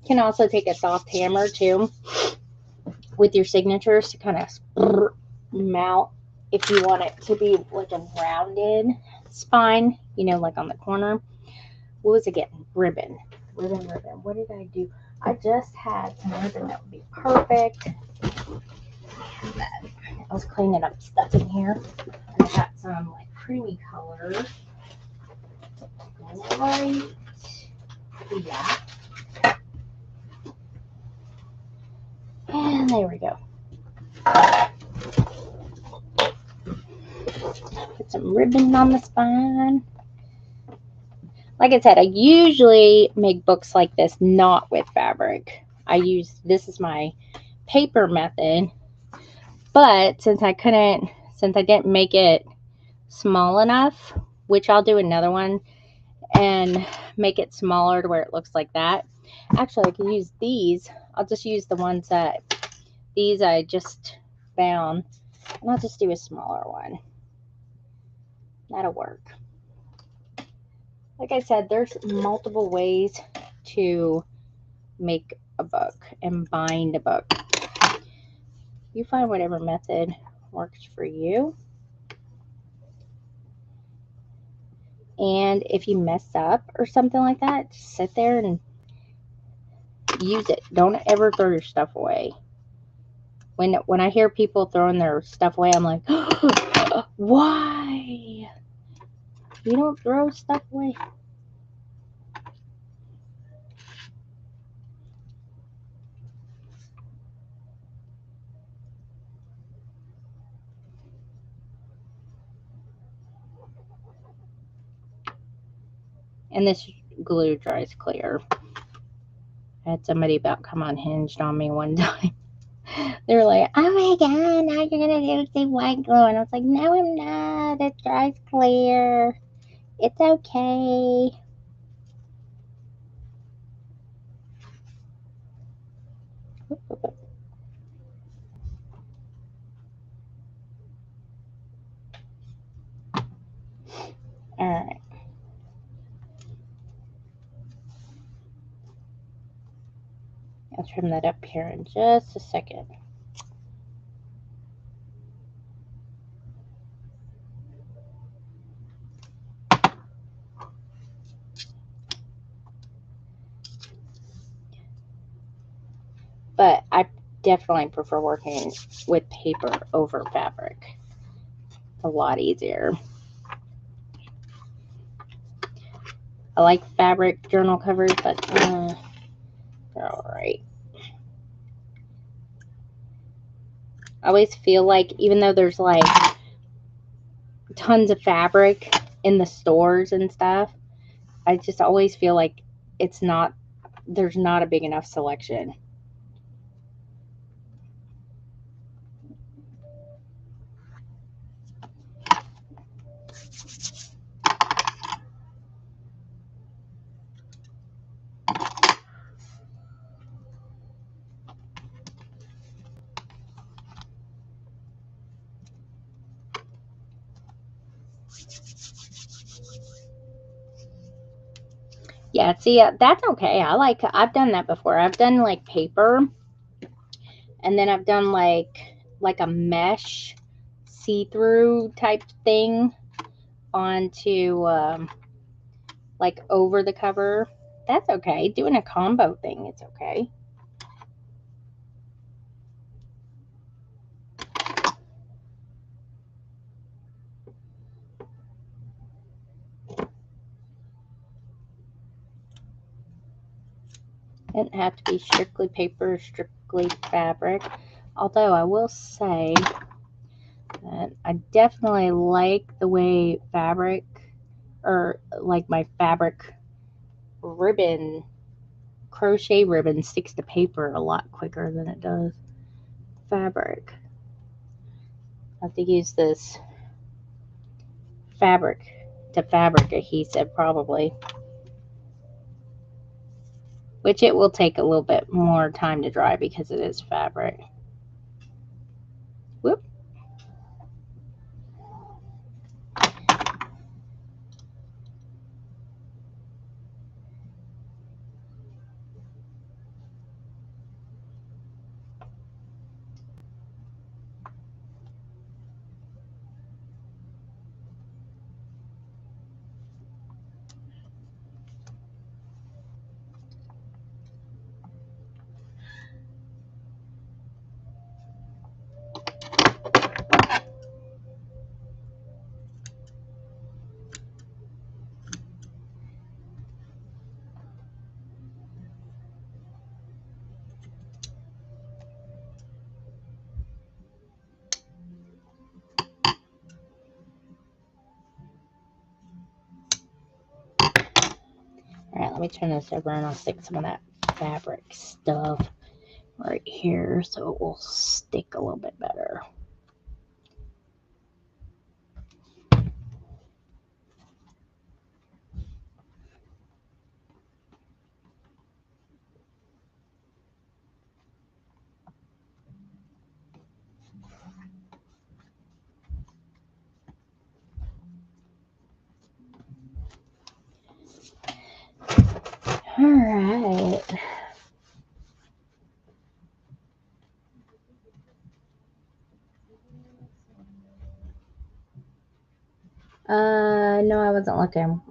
[SPEAKER 1] You can also take a soft hammer too with your signatures to kind of mount if you want it to be like a rounded spine, you know, like on the corner. What was it getting? Ribbon. Ribbon. What did I do? I just had some ribbon that would be perfect. I was cleaning up stuff in here. And I got some like creamy color. Right. Yeah. And there we go. Put some ribbon on the spine. Like I said, I usually make books like this not with fabric. This is my paper method. But since I didn't make it small enough, which I'll do another one and make it smaller to where it looks like that. Actually, I can use these. I'll just use the ones that these I just found, and I'll just do a smaller one. That'll work. Like I said, there's multiple ways to make a book and bind a book. You find whatever method works for you. And if you mess up or something like that, just sit there and use it. Don't ever throw your stuff away. When I hear people throwing their stuff away, I'm like, why? You don't throw stuff away. And this glue dries clear. I had somebody about come unhinged on me one time. They were like, oh my god, now you're going to do the white glue. And I was like, no, I'm not. It dries clear. It's okay. Alright. I'll trim that up here in just a second. But I definitely prefer working with paper over fabric. It's a lot easier. I like fabric journal covers, but they're alright. I always feel like even though there's like tons of fabric in the stores and stuff, I just always feel like there's not a big enough selection. Yeah, see, that's okay. I've done that before. I've done like paper, and then I've done like a mesh see-through type thing onto like over the cover. That's okay. Doing a combo thing, it's okay. It doesn't have to be strictly paper, strictly fabric. Although I will say that I definitely like the way fabric, or like my fabric ribbon, crochet ribbon sticks to paper a lot quicker than it does fabric. I have to use this fabric to fabric adhesive probably, which it will take a little bit more time to dry because it is fabric. Whoop. Alright, let me turn this over and I'll stick some of that fabric stuff right here so it will stick a little bit better. Alright. No, I wasn't looking.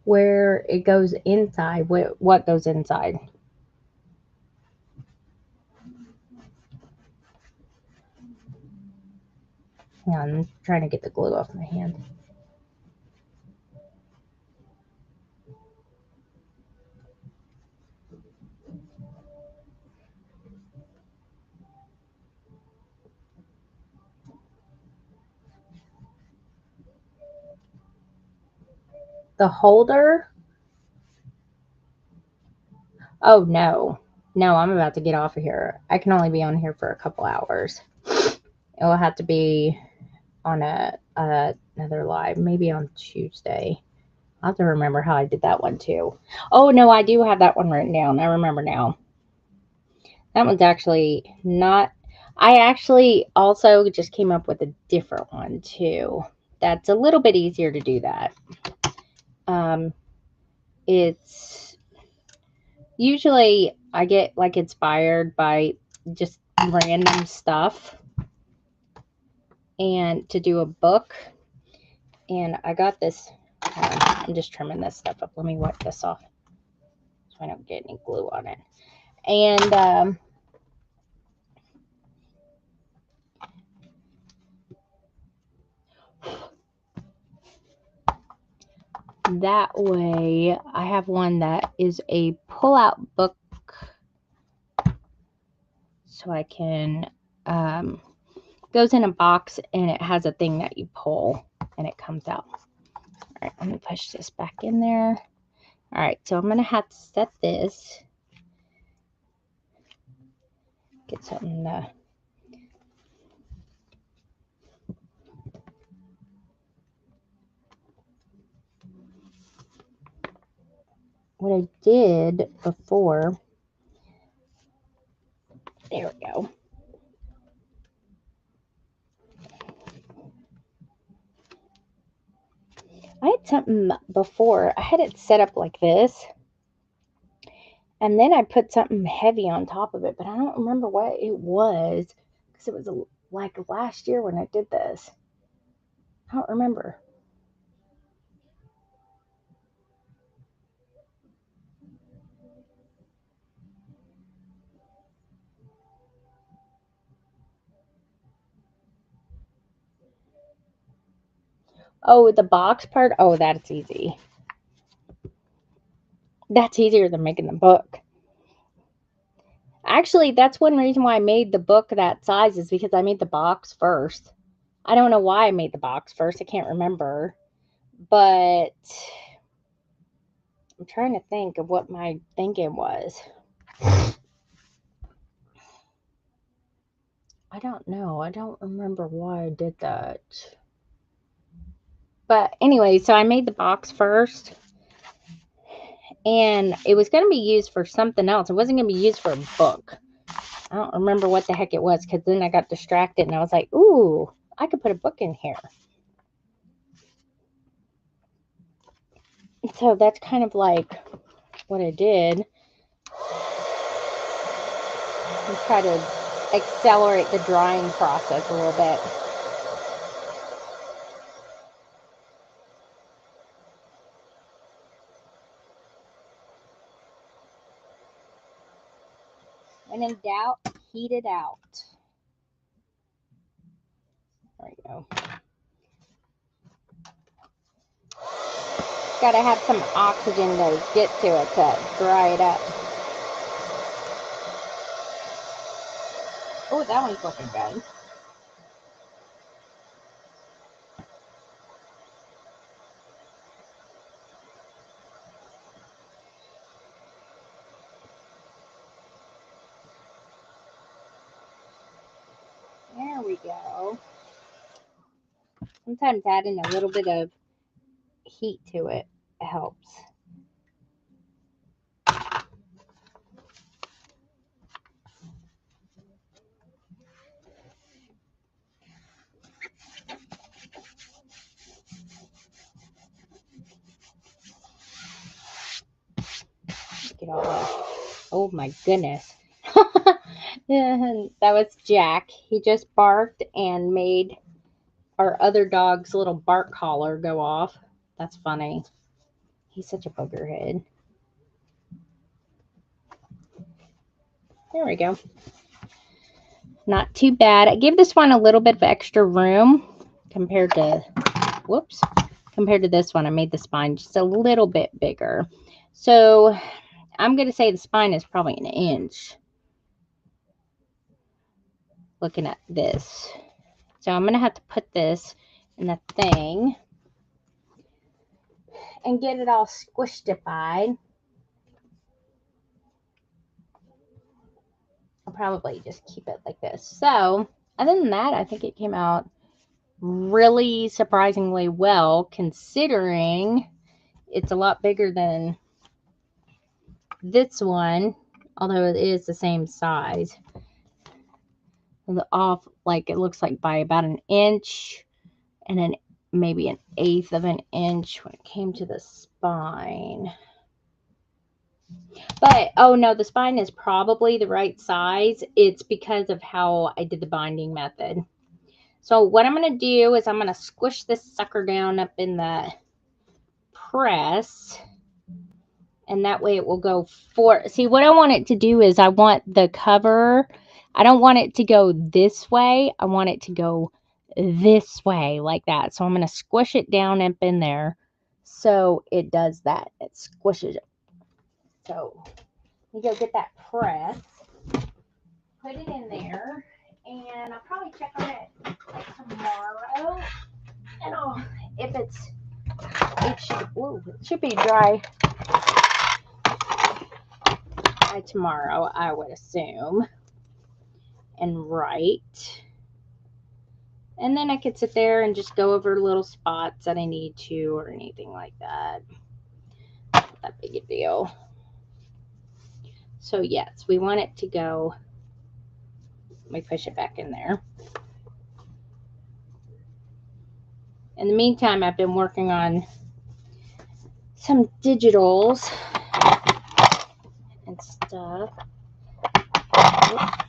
[SPEAKER 1] Where it goes inside. What goes inside? Hang on, I'm trying to get the glue off my hand. The holder? Oh, no. No, I'm about to get off of here. I can only be on here for a couple hours. It will have to be on another live, maybe on Tuesday. I'll have to remember how I did that one too. Oh, no, I do have that one written down. I remember now. That one's actually not... I actually also just came up with a different one too. That's a little bit easier to do that. It's... Usually I get like inspired by just random stuff and to do a book. And I got this... I'm just trimming this stuff up. Let me wipe this off so I don't get any glue on it. And that way I have one that is a pull-out book, so I can goes in a box and it has a thing that you pull and it comes out. All right, let me push this back in there. All right, so I'm gonna have to set this, get something to... What I did before, there we go. I had something before. I had it set up like this, and then I put something heavy on top of it, but I don't remember what it was because it was like last year when I did this. I don't remember. Oh, the box part? Oh, that's easy. That's easier than making the book. Actually, that's one reason why I made the book that size is because I made the box first. I don't know why I made the box first. I can't remember. But I'm trying to think of what my thinking was. I don't know. I don't remember why I did that. But anyway, so I made the box first. And it was going to be used for something else. It wasn't going to be used for a book. I don't remember what the heck it was because then I got distracted and I was like, ooh, I could put a book in here. So that's kind of like what I did. And try to accelerate the drying process a little bit. When in doubt, heat it out. There you go. Gotta have some oxygen to get to it to dry it up. Oh, that one's looking good. we go. Sometimes adding a little bit of heat to it helps. Get all that. Oh my goodness. That was Jack. He just barked and made our other dog's little bark collar go off. That's funny. He's such a buggerhead. There we go. Not too bad. I give this one a little bit of extra room compared to, whoops, compared to this one. I made the spine just a little bit bigger. So I'm going to say the spine is probably an inch. Looking at this. So I'm going to have to put this in the thing and get it all squished-ified. I'll probably just keep it like this. So other than that, I think it came out really surprisingly well, considering it's a lot bigger than this one, although it is the same size. Off, like, it looks like by about an inch and then maybe an eighth of an inch when it came to the spine. But oh no, the spine is probably the right size. It's because of how I did the binding method. So what I'm going to do is I'm going to squish this sucker down up in the press. And that way it will go for, see, what I want it to do is I want the cover, I don't want it to go this way. I want it to go this way like that. So I'm going to squish it down up in there. So it does that. It squishes it. So we go get that press, put it in there, and I'll probably check on it like tomorrow. And if it should be dry by tomorrow, I would assume, and right. And then I could sit there and just go over little spots that I need to or anything like that. Not that big a deal. So yes, we want it to go. Let me push it back in there. In the meantime, I've been working on some digitals and stuff. Oops.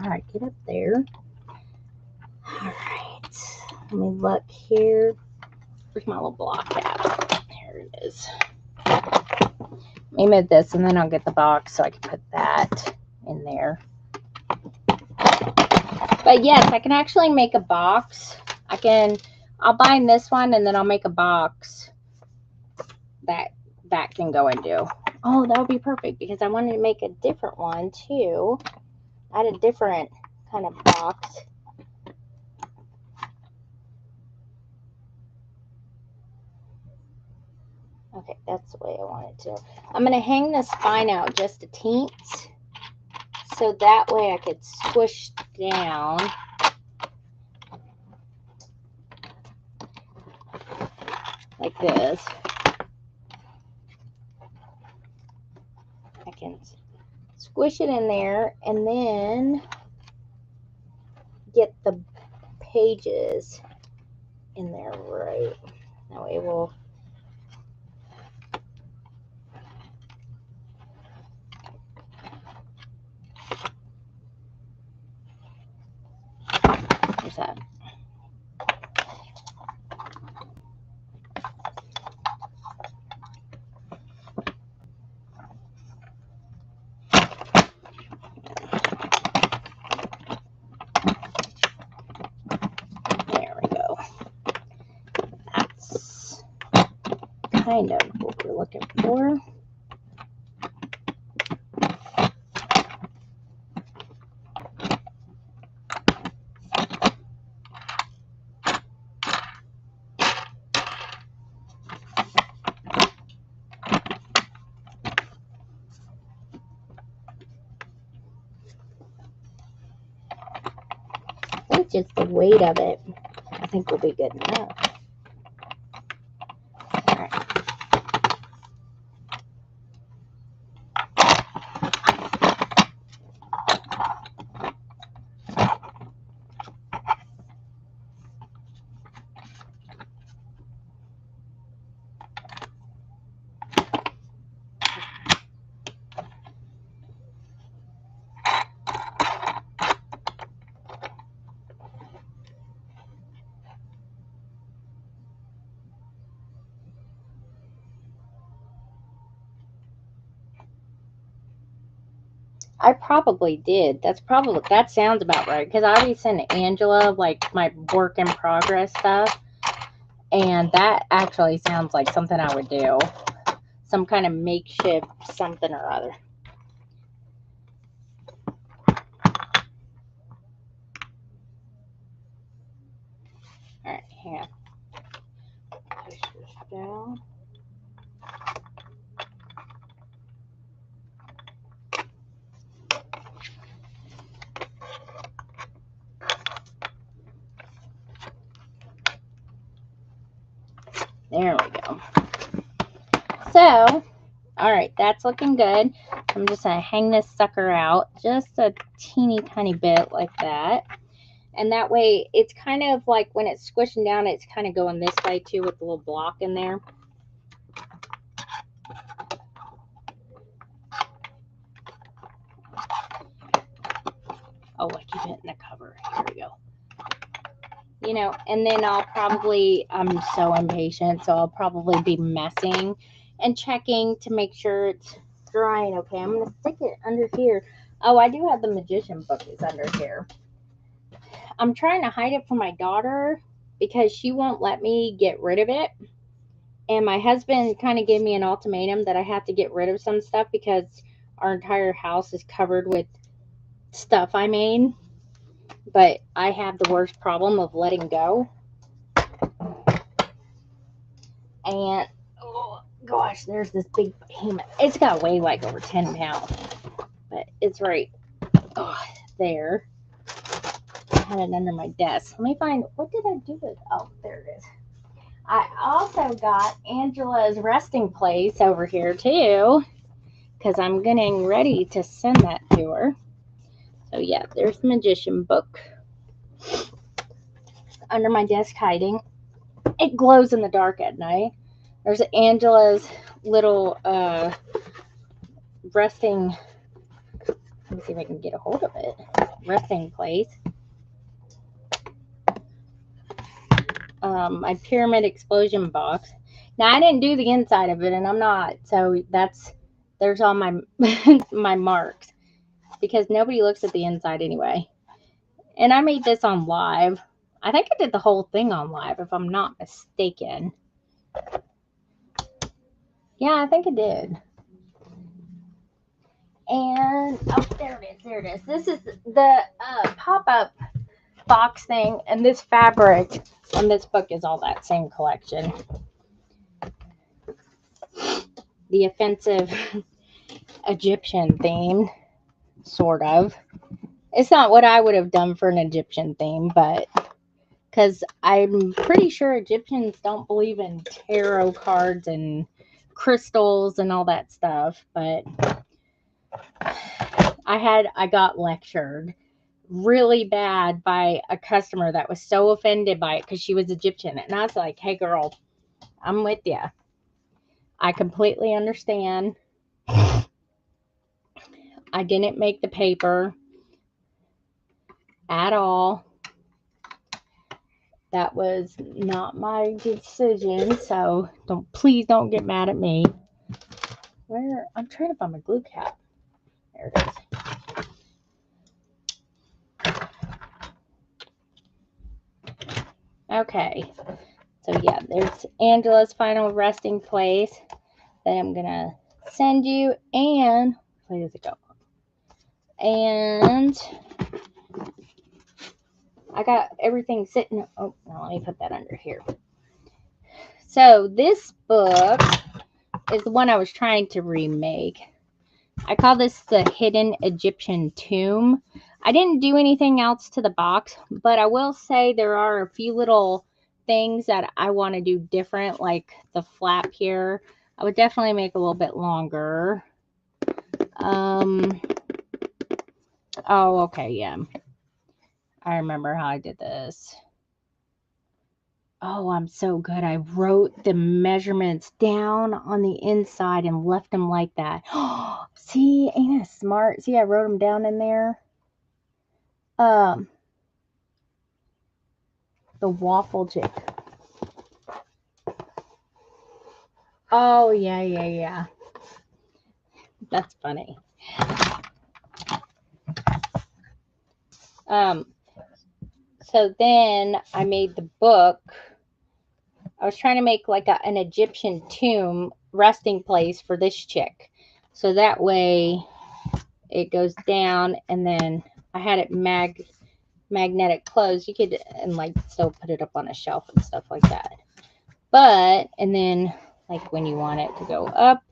[SPEAKER 1] All right, get up there. All right, let me look here. Where's my little block at? There it is. Let me move this and then I'll get the box so I can put that in there. But yes, I can actually make a box. I'll bind this one and then I'll make a box that can go into. Oh, that would be perfect because I wanted to make a different one too. I had a different kind of box. Okay, that's the way I want it to. I'm going to hang the spine out just a teeny, so that way I could squish down. Like this. I can squish it in there and then get the pages in there right. That way we'll where's that? kind of what we're looking for. It's just the weight of it, I think, will be good enough. All right. I probably did. That sounds about right. Because I already sent Angela like my work in progress stuff. And that actually sounds like something I would do. Some kind of makeshift something or other. Alright, hang on. Push this down. There we go. So, alright, that's looking good. I'm just going to hang this sucker out just a teeny tiny bit like that. And that way, it's kind of like when it's squishing down, it's kind of going this way too with the little block in there. Oh, I keep hitting the cover. Here we go. You know, and then I'm so impatient, so I'll probably be messing and checking to make sure it's drying okay. I'm going to stick it under here. Oh, I do have the magician book is under here. I'm trying to hide it from my daughter because she won't let me get rid of it. And my husband kind of gave me an ultimatum that I have to get rid of some stuff because our entire house is covered with stuff I made. But I have the worst problem of letting go. And, oh gosh, there's this big behemoth. It's got to weigh like over 10 pounds. But it's right there. I had it under my desk. Let me find, what did I do with, oh, there it is. I also got Angela's resting place over here too, because I'm getting ready to send that to her. So yeah, there's the magician book under my desk hiding. It glows in the dark at night. There's Angela's little resting, let me see if I can get a hold of it, resting place. My pyramid explosion box. Now I didn't do the inside of it, and I'm not, so there's all my my marks because nobody looks at the inside anyway. And I made this on live. I think I did the whole thing on live, if I'm not mistaken. Yeah, I think I did. And oh, there it is. This is the pop-up box thing, and this fabric on this book is all that same collection. The offensive Egyptian theme, sort of. It's not what I would have done for an Egyptian theme, but because I'm pretty sure Egyptians don't believe in tarot cards and crystals and all that stuff, but I got lectured really bad by a customer that was so offended by it because she was Egyptian. And I was like, hey girl, I'm with you. I completely understand. I didn't make the paper at all. That was not my decision, so please don't get mad at me. I'm trying to find my glue cap. There it is. Okay, So yeah, there's Angela's final resting place that I'm gonna send you. And where does it go? And I got everything sitting. Oh, no, let me put that under here. So this book is the one I was trying to remake. I call this the Hidden Egyptian Tomb. I didn't do anything else to the box, but I will say there are a few little things that I want to do different, like the flap here. I would definitely make a little bit longer. Oh, okay, yeah. I remember how I did this. Oh, I'm so good. I wrote the measurements down on the inside and left them like that. See, ain't I smart? See, I wrote them down in there. The waffle chick. Oh, yeah. That's funny. So then I made the book. I was trying to make like an Egyptian tomb resting place for this chick. So that way it goes down, and then I had it magnetic closed. You could, and like still put it up on a shelf and stuff like that. But, and then like when you want it to go up,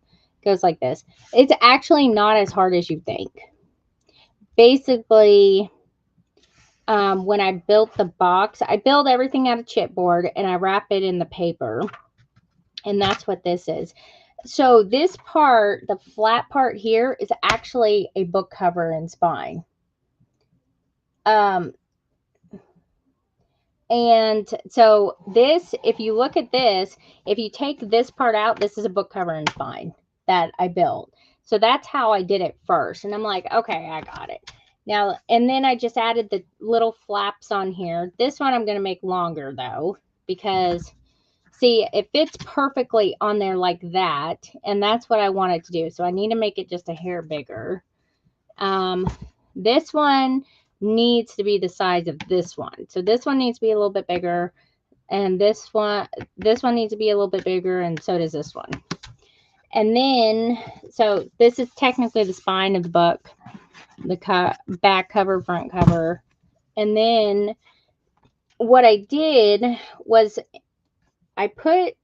[SPEAKER 1] it goes like this. It's actually not as hard as you think. Basically, when I built the box, I build everything out of chipboard and I wrap it in the paper. And that's what this is. So this part, the flat part here, is actually a book cover and spine. And so this, if you look at this, if you take this part out, this is a book cover and spine that I built. So that's how I did it first. And I'm like, okay, I got it. Now, and then I just added the little flaps on here. This one I'm going to make longer though, because see, it fits perfectly on there like that. And that's what I wanted to do. So I need to make it just a hair bigger. This one needs to be the size of this one. So this one needs to be a little bit bigger. And this one needs to be a little bit bigger. And so does this one. And then, so this is technically the spine of the book. The back cover, front cover. And then what I did was I put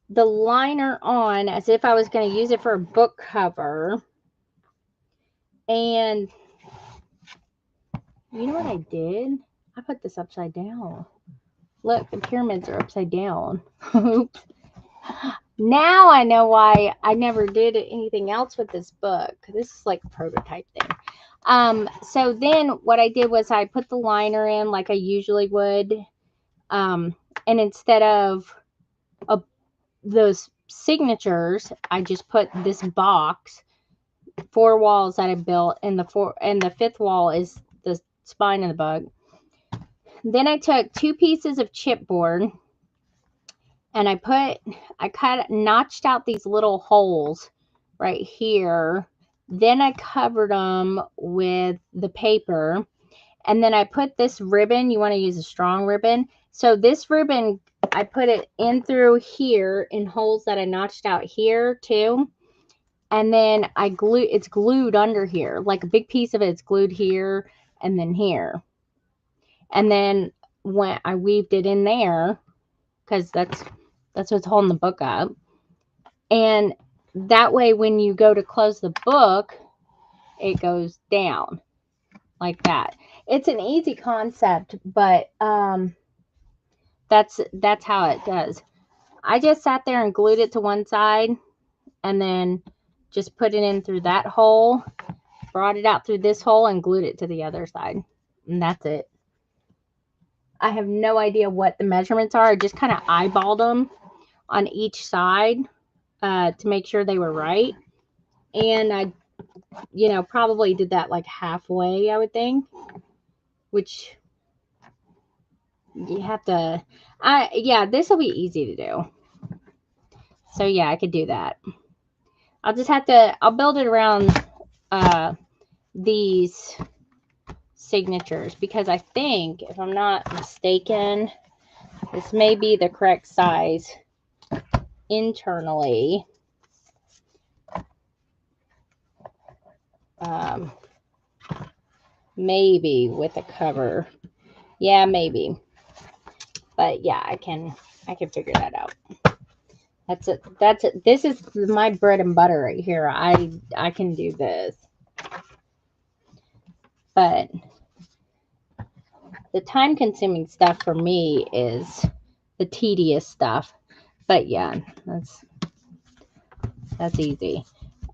[SPEAKER 1] the liner on as if I was going to use it for a book cover. And you know what I did? I put this upside down. Look, the pyramids are upside down. Oops. Now I know why I never did anything else with this book. This is like a prototype thing. So then what I did was I put the liner in like I usually would. And instead of those signatures, I just put this box, 4 walls that I built, and the fifth wall is the spine of the book. Then I took 2 pieces of chipboard and I notched out these little holes right here. Then I covered them with the paper. And then I put this ribbon. You want to use a strong ribbon. So this ribbon, I put it in through here in holes that I notched out here too. And then it's glued under here. Like a big piece of it's glued here and then here. And then when I weaved it in there, because that's what's holding the book up. And that way when you go to close the book, it goes down like that. It's an easy concept, but that's how it does. I just sat there and glued it to one side and then just put it in through that hole, brought it out through this hole and glued it to the other side. And that's it. I have no idea what the measurements are. I just kind of eyeballed them on each side to make sure they were right. And I, probably did that like halfway, I would think, which you have to, yeah, this will be easy to do. So yeah, I could do that. I'll build it around these signatures, because I think, if I'm not mistaken, This may be the correct size internally. Maybe with a cover. Yeah, maybe. But yeah, I can figure that out. That's it. That's it. This is my bread and butter right here. I can do this. But the time consuming stuff for me is the tedious stuff. But yeah, that's easy.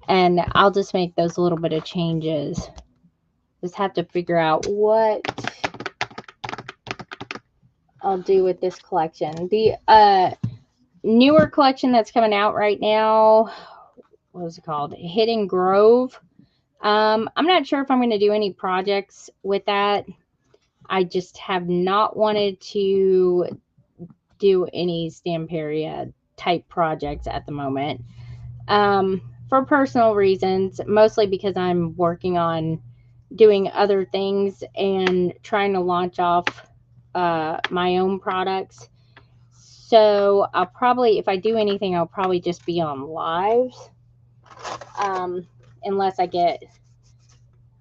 [SPEAKER 1] And I'll just make those little bit of changes. Just have to figure out what I'll do with this collection. The newer collection that's coming out right now, what was it called? Hidden Grove. I'm not sure if I'm going to do any projects with that. I just have not wanted to do any Stamperia type projects at the moment. For personal reasons, mostly because I'm working on doing other things and trying to launch off my own products. So I'll probably, if I do anything, I'll probably just be on lives. Unless I get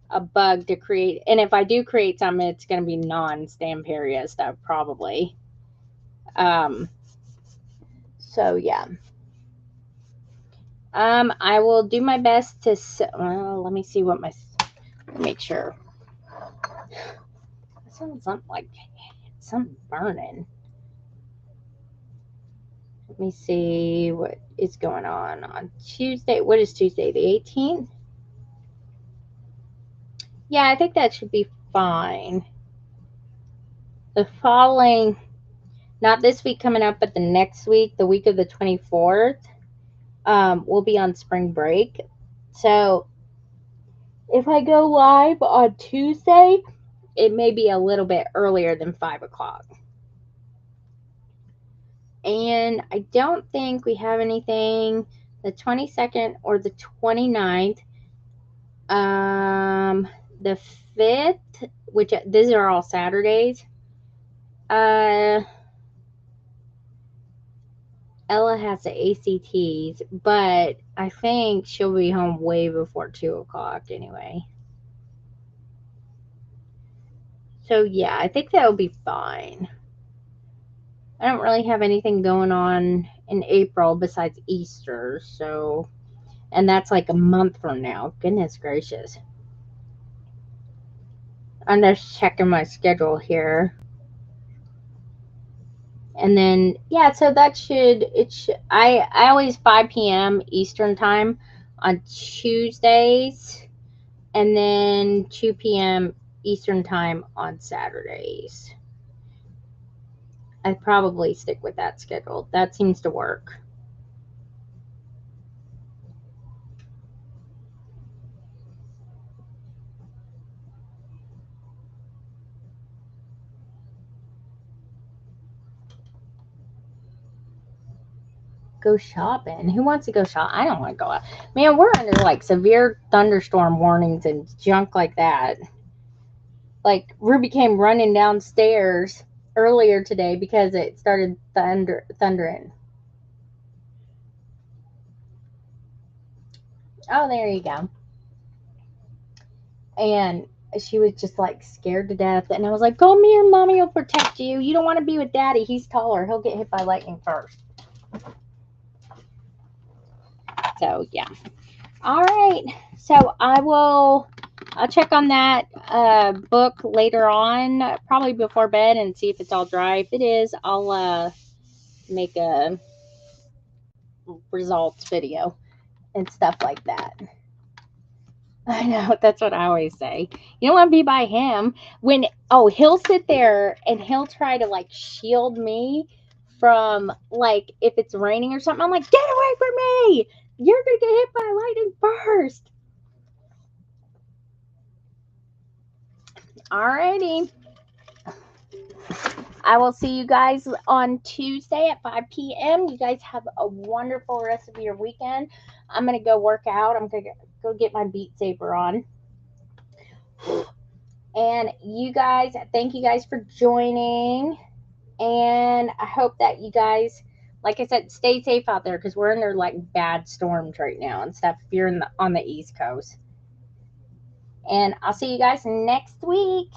[SPEAKER 1] a bug to create. And if I do create something, it's going to be non-Stamperia stuff, probably. So yeah. I will do my best to, well, let me see what make sure. That sounds like something burning. Let me see what is going on Tuesday. What is Tuesday? The 18th? Yeah, I think that should be fine. The following, not this week coming up, but the next week, the week of the 24th, we'll be on spring break. So if I go live on Tuesday, it may be a little bit earlier than 5 o'clock. And I don't think we have anything the 22nd or the 29th. The 5th, which these are all Saturdays. Ella has the ACTs, but I think she'll be home way before 2 o'clock anyway. So yeah, I think that'll be fine. I don't really have anything going on in April besides Easter, so, and that's like a month from now. Goodness gracious. I'm just checking my schedule here. And then, yeah, so that I always 5 p.m. Eastern time on Tuesdays, and then 2 p.m. Eastern time on Saturdays. I'd probably stick with that schedule. That seems to work. Go shopping. Who wants to go shop? I don't want to go out. Man, we're under like severe thunderstorm warnings and junk like that. Like Ruby came running downstairs earlier today because it started thundering. Oh, there you go. And she was just like scared to death. And I was like, come here, mommy will protect you. You don't want to be with daddy. He's taller. He'll get hit by lightning first. So, yeah. All right. So, I'll check on that book later on, probably before bed, and see if it's all dry. If it is, I'll make a results video and stuff like that. I know, that's what I always say. You don't want to be by him when, he'll sit there and he'll try to like shield me from like if it's raining or something. I'm like, get away from me! You're gonna get hit by lightning first. Alrighty. I will see you guys on Tuesday at 5 p.m. You guys have a wonderful rest of your weekend. I'm going to go work out. I'm going to go get my Beat Saber on. And you guys, thank you guys for joining. And I hope that you guys, like I said, stay safe out there because we're under like bad storms right now and stuff if you're on the East Coast. And I'll see you guys next week.